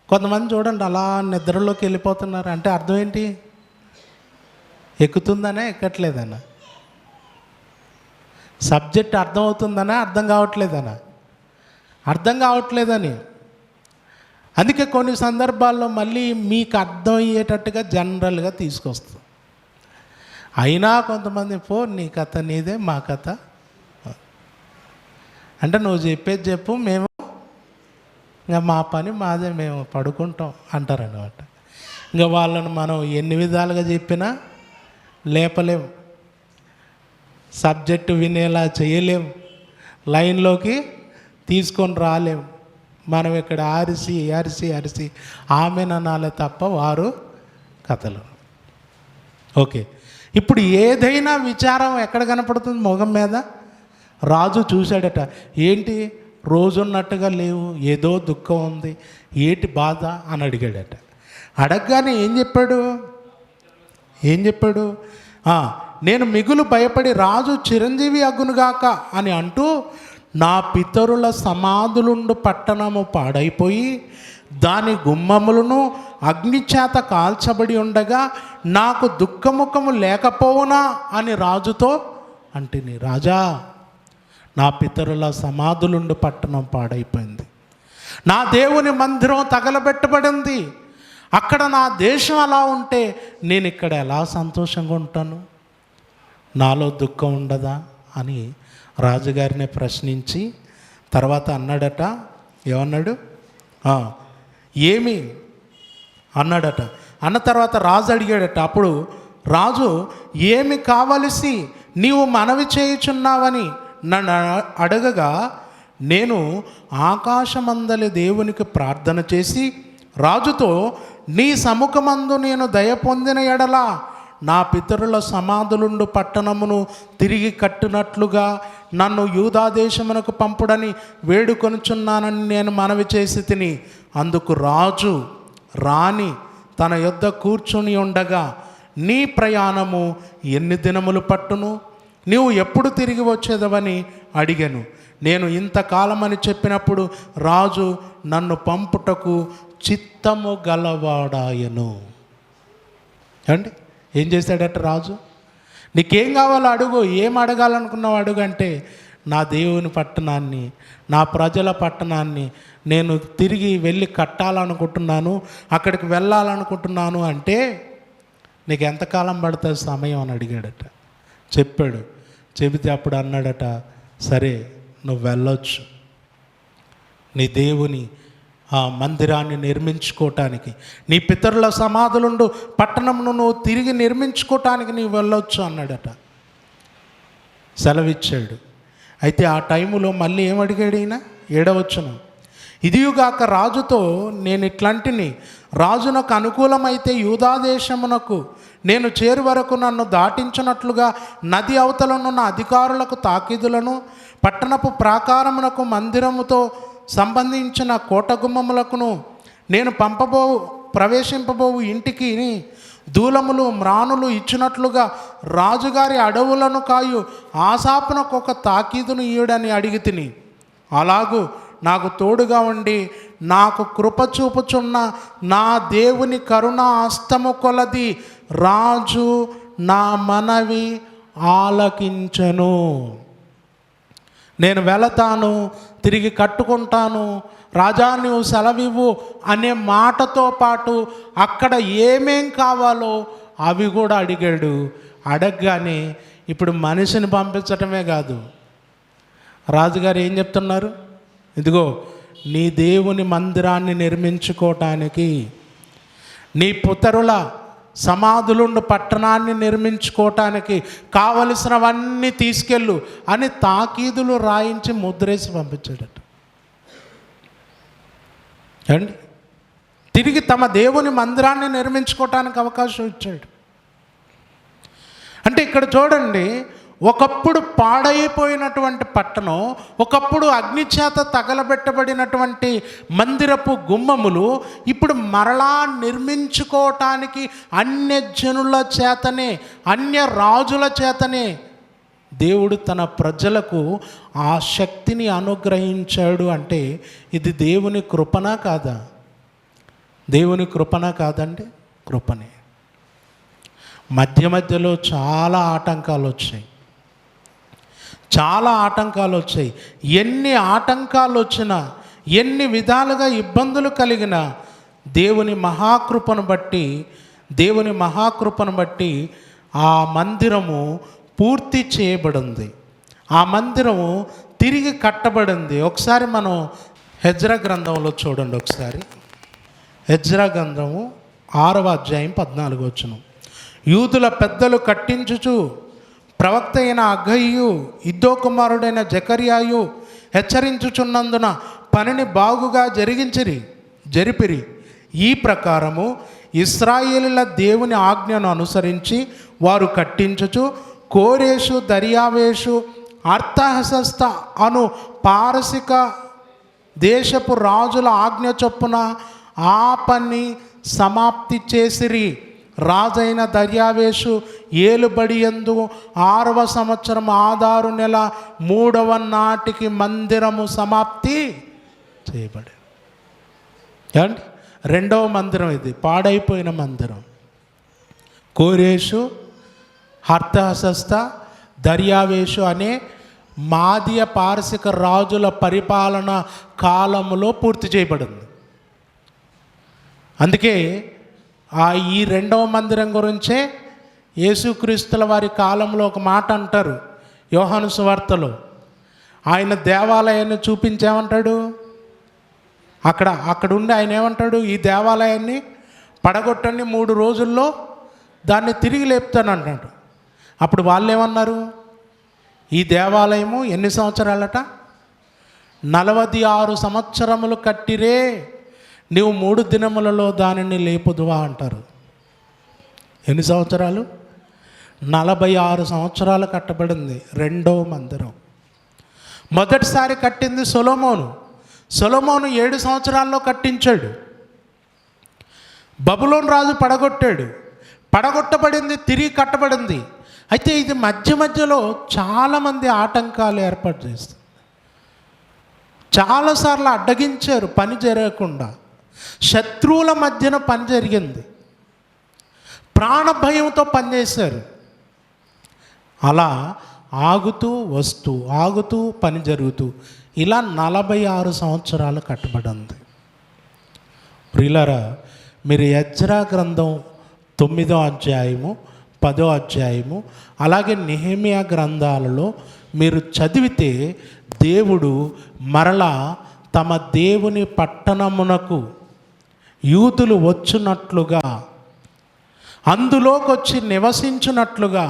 A: కొంతమంది చూడండి అలా నిద్రలోకి వెళ్ళిపోతున్నారు అంటే అర్థం ఏంటి? ఎక్కుతుందనే ఎక్కట్లేదనా? సబ్జెక్ట్ అర్థమవుతుందనా అర్థం కావట్లేదనా? అర్థం కావట్లేదని. అందుకే కొన్ని సందర్భాల్లో మళ్ళీ మీకు అర్థం అయ్యేటట్టుగా జనరల్గా తీసుకొస్తాం. అయినా కొంతమంది నీ కథ నీదే, మా కథ అంటే నువ్వు చెప్పేది చెప్పు, మేము ఇంకా మా పని మాదే, మేము పడుకుంటాం అంటారనమాట. ఇంకా వాళ్ళని మనం ఎన్ని విధాలుగా చెప్పినా లేపలేము, సబ్జెక్టు వినేలా చేయలేము, లైన్లోకి తీసుకొని రాలేము. మనం ఇక్కడ అరిసి అరిసి అరిసి ఆమెననాలే తప్ప వారు కథలు. ఓకే, ఇప్పుడు ఏదైనా విచారం ఎక్కడ కనపడుతుంది? మొగం మీద. రాజు చూశాడట, ఏంటి రోజున్నట్టుగా లేవు, ఏదో దుఃఖం ఉంది, ఏంటి బాధ అని అడిగాడట. అడగగానే ఏం చెప్పాడు? నేను మిగులు భయపడి రాజు చిరంజీవి అగునుగాక అని అంటూ, నా పితరుల సమాధులుండు పట్టణము పాడైపోయి దాని గుమ్మములను అగ్నిచేత కాల్చబడి ఉండగా నాకు దుఃఖముఖము లేకపోవునా అని రాజుతో అంటిని. రాజా, నా పితరుల సమాధులుండు పట్టణం పాడైపోయింది, నా దేవుని మందిరం తగలబెట్టబడింది, అక్కడ నా దేశం అలా ఉంటే నేను ఇక్కడ ఎలా సంతోషంగా ఉంటాను? నాలో దుఃఖం ఉండదా అని రాజుగారిని ప్రశ్నించి తర్వాత అన్నాడట. ఏమన్నాడు? ఏమి అన్నాడట. అన్న తర్వాత రాజు అడిగాడట. అప్పుడు రాజు, ఏమి కావలసి నీవు మనవి చేయుచున్నావని నన్ను అడగగా, నేను ఆకాశమందలి దేవునికి ప్రార్థన చేసి రాజుతో, నీ సముఖమందు నేను దయ పొందిన ఎడల నా పితరుల సమాధులుండు పట్టణమును తిరిగి కట్టినట్లుగా నన్ను యూదా దేశమునకు పంపుడని వేడుకొనుచున్నానని నేను మనవి చేసి తిని. అందుకు రాజు రాణి తన యొద్ద కూర్చుని ఉండగా, నీ ప్రయాణము ఎన్ని దినములు పట్టును, నీవు ఎప్పుడు తిరిగి వచ్చేదవని అడిగాను. నేను ఇంతకాలమని చెప్పినప్పుడు రాజు నన్ను పంపుటకు చిత్తము గలవాడాయను. ఏమండి? ఏం చేశాడట రాజు? నీకేం కావాలో అడుగు, ఏం అడగాలనుకున్నావు అడుగు అంటే, నా దేవుని పట్టణాన్ని, నా ప్రజల పట్టణాన్ని నేను తిరిగి వెళ్ళి కట్టాలనుకుంటున్నాను, అక్కడికి వెళ్ళాలనుకుంటున్నాను అంటే నీకు ఎంతకాలం పడుతుంది సమయం అని అడిగాడట. చెప్పాడు. చెబితే అప్పుడు అన్నాడట, సరే నువ్వు వెళ్ళొచ్చు, నీ దేవుని ఆ మందిరాన్ని నిర్మించుకోవటానికి, నీ పితరుల సమాధులుండు పట్టణంను నువ్వు తిరిగి నిర్మించుకోవటానికి నీవు వెళ్ళొచ్చు అన్నాడట. సెలవిచ్చాడు. అయితే ఆ టైములో మళ్ళీ ఏమడిగాడు ఈయన? 7వ వచనం, ఇదియుగాక రాజుతో నేను ఇట్లాంటిని, రాజునకు అనుకూలమైతే యూదాదేశమునకు నేను చేరు వరకు నన్ను దాటించినట్లుగా నది అవతలనున్న అధికారులకు తాకీదులను, పట్టణపు ప్రాకారమునకు మందిరముతో సంబంధించిన కోటగుమ్మములకును, నేను ప్రవేశింపబోవు ఇంటికి దూలములు మ్రానులు ఇచ్చినట్లుగా రాజుగారి అడవులను కాయు ఆసాపునకు ఒక తాకీదును ఇయ్యడని అడిగి తిని, అలాగూ నాకు తోడుగా ఉండి నాకు కృప చూపుచున్న నా దేవుని కరుణ హస్తము కొలది రాజు నా మనవి ఆలకించెను. నేను వెళతాను, తిరిగి కట్టుకుంటాను, రాజా నువ్వు సెలవివ్వు అనే మాటతో పాటు అక్కడ ఏమేం కావాలో అవి కూడా అడిగాడు. అడగగానే ఇప్పుడు మనిషిని పంపించటమే కాదు, రాజుగారు ఏం చెప్తున్నారు? ఇదిగో నీ దేవుని మందిరాన్ని నిర్మించుకోవటానికి నీ పితరుల సమాధులుండు పట్టణాన్ని నిర్మించుకోవటానికి కావలసినవన్నీ తీసుకెళ్ళు అని తాకీదులు రాయించి ముద్రేసి పంపించాడట. అండి, తిరిగి తమ దేవుని మందిరాన్ని నిర్మించుకోవటానికి అవకాశం ఇచ్చాడు. అంటే ఇక్కడ చూడండి, ఒకప్పుడు పాడైపోయినటువంటి పట్టణం, ఒకప్పుడు అగ్నిచేత తగలబెట్టబడినటువంటి మందిరపు గుమ్మములు ఇప్పుడు మరలా నిర్మించుకోవటానికి అన్యజనుల చేతనే, అన్య రాజుల చేతనే దేవుడు తన ప్రజలకు ఆ శక్తిని అనుగ్రహించాడు. అంటే ఇది దేవుని కృపనా కాదా? దేవుని కృపనా కాదండి? కృపనే. మధ్యలో చాలా ఆటంకాలు వచ్చాయి, చాలా ఆటంకాలు వచ్చాయి. ఎన్ని ఆటంకాలు వచ్చినా, ఎన్ని విధాలుగా ఇబ్బందులు కలిగినా దేవుని మహాకృపను బట్టి ఆ మందిరము పూర్తి చేయబడింది. ఆ మందిరము తిరిగి కట్టబడింది. ఒకసారి మనం హెజ్రా గ్రంథంలో చూడండి. ఒకసారి హెజ్రా గ్రంథము 6వ అధ్యాయం 14వ వచనం. యూదుల పెద్దలు కట్టించుచు ప్రవక్త అయిన అగ్గయ్యు, ఇద్దో కుమారుడైన జకర్యాయు హెచ్చరించుచున్నందున పనిని బాగుగా జరిపిరి. ఈ ప్రకారము ఇశ్రాయేలుల దేవుని ఆజ్ఞను అనుసరించి వారు కట్టించుచు కోరేషు, దర్యావేషు, అర్తహశస్త అను పారసిక దేశపు రాజుల ఆజ్ఞ చొప్పున ఆ పని సమాప్తి చేసిరి. రాజైన దర్యావేషు ఏలుబడియందు 6వ సంవత్సరం ఆదారు నెల 3వ నాటికి మందిరము సమాప్తి చేయబడింది. ఏమండి, 2వ మందిరం ఇది, పాడైపోయిన మందిరం. కోరేషు, అర్తహశస్త, దర్యావేషు అనే మాదియ పారసిక రాజుల పరిపాలన కాలములో పూర్తి చేయబడింది. అందుకే ఈ 2వ మందిరం గురించే యేసుక్రీస్తుల వారి కాలంలో ఒక మాట అంటారు యోహాను సువార్తలో. ఆయన దేవాలయాన్ని చూపించేమంటాడు, అక్కడ ఉండి ఆయన ఏమంటాడు, ఈ దేవాలయాన్ని పడగొట్టండి, 3 రోజుల్లో దాన్ని తిరిగి లేపుతాను అంటాడు. అప్పుడు వాళ్ళు ఏమన్నారు, ఈ దేవాలయము ఎన్ని సంవత్సరాలట? 46 సంవత్సరములు కట్టిరే, నీవు 3 దినములలో దానిని లేపుదువా అంటారు. ఎన్ని సంవత్సరాలు? 46 సంవత్సరాలు కట్టబడింది 2వ మందిరం. మొదటిసారి కట్టింది సొలొమోను 7 సంవత్సరాల్లో కట్టించాడు. బబులోను రాజు పడగొట్టబడింది, తిరిగి కట్టబడింది. అయితే ఇది మధ్యలో చాలామంది ఆటంకాలు ఏర్పాటు చేస్తారు. చాలాసార్లు అడ్డగించారు, పని జరగకుండా. శత్రువుల మధ్యన పని జరిగింది, ప్రాణభయంతో పనిచేశారు. అలా ఆగుతూ పని జరుగుతూ ఇలా 46 సంవత్సరాలు కట్టబడింది. ప్రియులారా, మీరు ఎజ్రా గ్రంథం 9వ అధ్యాయము, 10వ అధ్యాయము, అలాగే నెహెమియా గ్రంథాలలో మీరు చదివితే దేవుడు మరలా తమ దేవుని పట్టణమునకు యూదులు వచ్చినట్లుగా, అందులోకి వచ్చి నివసించినట్లుగా,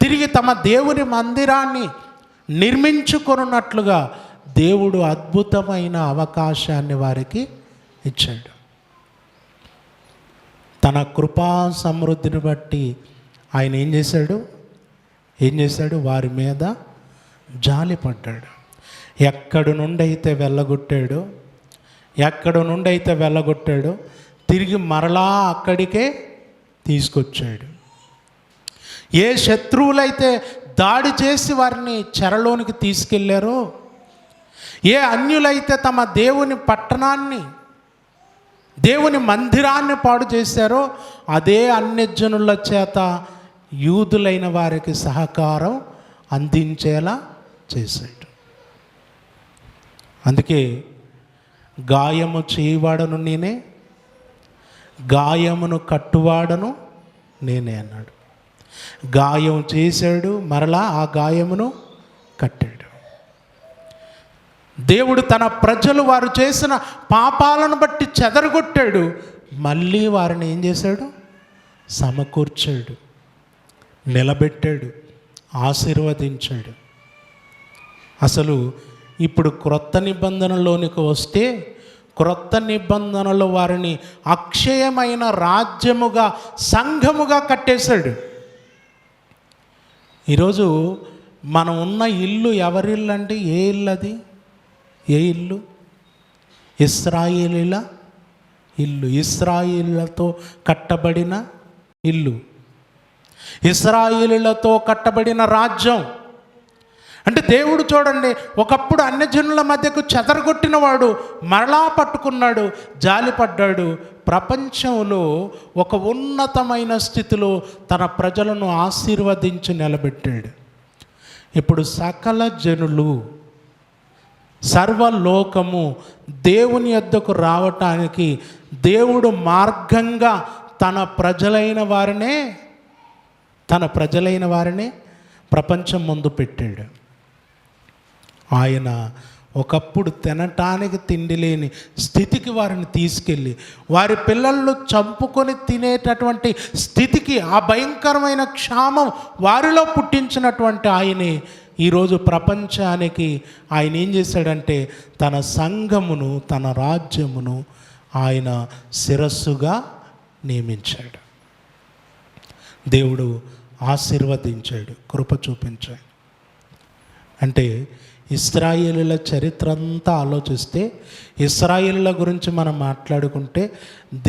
A: తిరిగి తమ దేవుని మందిరాన్ని నిర్మించుకొనున్నట్లుగా దేవుడు అద్భుతమైన అవకాశాన్ని వారికి ఇచ్చాడు. తన కృపా సమృద్ధిని బట్టి ఆయన ఏం చేశాడు? వారి మీద జాలిపడ్డాడు. ఎక్కడి నుండి అయితే వెళ్ళగొట్టాడో తిరిగి మరలా అక్కడికే తీసుకొచ్చాడు. ఏ శత్రువులైతే దాడి చేసి వారిని చెరలోనికి తీసుకెళ్లారో, ఏ అన్యులైతే తమ దేవుని పట్టణాన్ని, దేవుని మందిరాన్ని పాడు చేశారో, అదే అన్యజనుల చేత యూదులైన వారికి సహకారం అందించేలా చేశాడు. అందుకే గాయము చేయవాడను నేనే, గాయమును కట్టువాడను నేనే అన్నాడు. గాయం చేశాడు, మరలా ఆ గాయమును కట్టాడు. దేవుడు తన ప్రజలు వారు చేసిన పాపాలను బట్టి చెదరగొట్టాడు, మళ్ళీ వారిని ఏం చేశాడు? సమకూర్చాడు, నిలబెట్టాడు, ఆశీర్వదించాడు. అసలు ఇప్పుడు క్రొత్త నిబంధనలోనికి వస్తే, క్రొత్త నిబంధనలో వారిని అక్షయమైన రాజ్యముగా, సంఘముగా కట్టేశాడు. ఈరోజు మనం ఉన్న ఇల్లు ఎవరిల్లు అంటే ఏ ఇల్లు అది? ఏ ఇల్లు? ఇశ్రాయేలీల ఇల్లు, ఇశ్రాయేలీలతో కట్టబడిన ఇల్లు, ఇశ్రాయేలీలతో కట్టబడిన రాజ్యం. అంటే దేవుడు చూడండి, ఒకప్పుడు అన్యజనుల మధ్యకు చెదరగొట్టిన వాడు మరలా పట్టుకున్నాడు, జాలిపడ్డాడు. ప్రపంచంలో ఒక ఉన్నతమైన స్థితిలో తన ప్రజలను ఆశీర్వదించి నిలబెట్టాడు. ఇప్పుడు సకల జనులు, సర్వలోకము దేవుని యొద్దకు రావటానికి దేవుడు మార్గంగా తన ప్రజలైన వారినే ప్రపంచం ముందు పెట్టాడు. ఆయన ఒకప్పుడు తినటానికి తిండి లేని స్థితికి వారిని తీసుకెళ్ళి, వారి పిల్లలను చంపుకొని తినేటటువంటి స్థితికి, ఆ భయంకరమైన క్షామం వారిలో పుట్టించినటువంటి ఆయనే ఈరోజు ప్రపంచానికి ఆయన ఏం చేశాడంటే తన సంఘమును, తన రాజ్యమును ఆయన శిరస్సుగా నియమించాడు. దేవుడు ఆశీర్వదించాడు, కృప చూపించాడు. అంటే ఇశ్రాయేలీల చరిత్ర అంతా ఆలోచిస్తే, ఇశ్రాయేలీల గురించి మనం మాట్లాడుకుంటే,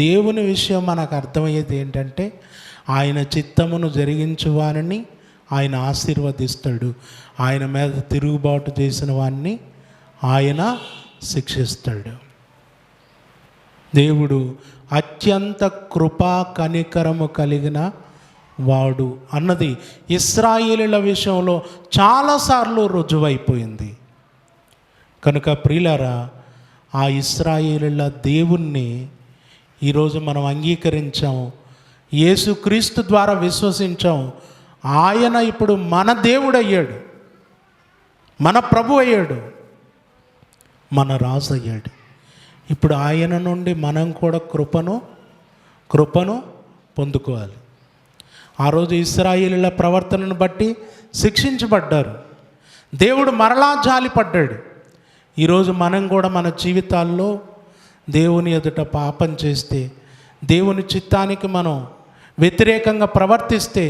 A: దేవుని విషయం మనకు అర్థమయ్యేది ఏంటంటే, ఆయన చిత్తమును జరిగించువారిని ఆయన ఆశీర్వదిస్తాడు, ఆయన మీద తిరుగుబాటు చేసిన వారిని ఆయన శిక్షిస్తాడు. దేవుడు అత్యంత కృపా కనికరము కలిగిన వాడు అన్నది ఇశ్రాయేలీల విషయంలో చాలాసార్లు రుజువైపోయింది. కనుక ప్రియులారా, ఆ ఇశ్రాయేలీల దేవుణ్ణి ఈరోజు మనం అంగీకరించాం, యేసుక్రీస్తు ద్వారా విశ్వసించాం. ఆయన ఇప్పుడు మన దేవుడు అయ్యాడు, మన ప్రభు అయ్యాడు, మన రాజు అయ్యాడు. ఇప్పుడు ఆయన నుండి మనం కూడా కృపను పొందుకోవాలి. ఆ రోజు ఇశ్రాయేలీల ప్రవర్తనను బట్టి శిక్షించబడ్డారు, దేవుడు మరలా జాలిపడ్డాడు. ఈరోజు మనం కూడా మన జీవితాల్లో దేవుని ఎదుట పాపం చేస్తే, దేవుని చిత్తానికి మనం వ్యతిరేకంగా ప్రవర్తిస్తే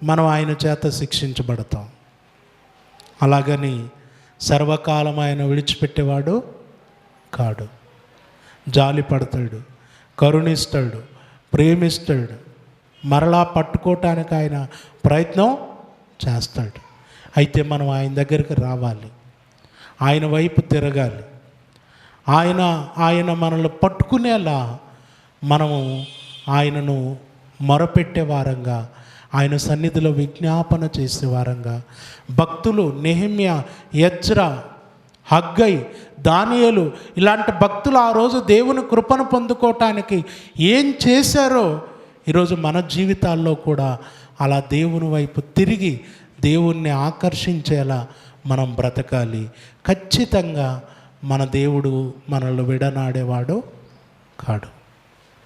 A: మనం ఆయన చేత శిక్షించబడతాం. అలాగని సర్వకాలం ఆయన విడిచిపెట్టేవాడు కాడు. జాలి పడతాడు, కరుణిస్తాడు, ప్రేమిస్తాడు, మరలా పట్టుకోవటానికి ఆయన ప్రయత్నం చేస్తాడు. అయితే మనం ఆయన దగ్గరికి రావాలి, ఆయన వైపు తిరగాలి. ఆయన మనల్ని పట్టుకునేలా మనము ఆయనను మొరపెట్టే వారంగా, ఆయన సన్నిధిలో విజ్ఞాపన చేసే వారంగా, భక్తులు నెహెమ్యా, ఎజ్రా, హగ్గై, దానియేలు ఇలాంటి భక్తులు ఆ రోజు దేవుని కృపను పొందుకోవటానికి ఏం చేశారో ఈరోజు మన జీవితాల్లో కూడా అలా దేవుని వైపు తిరిగి దేవుణ్ణి ఆకర్షించేలా మనం బ్రతకాలి. ఖచ్చితంగా మన దేవుడు మనల్ని విడనాడేవాడు కాడు.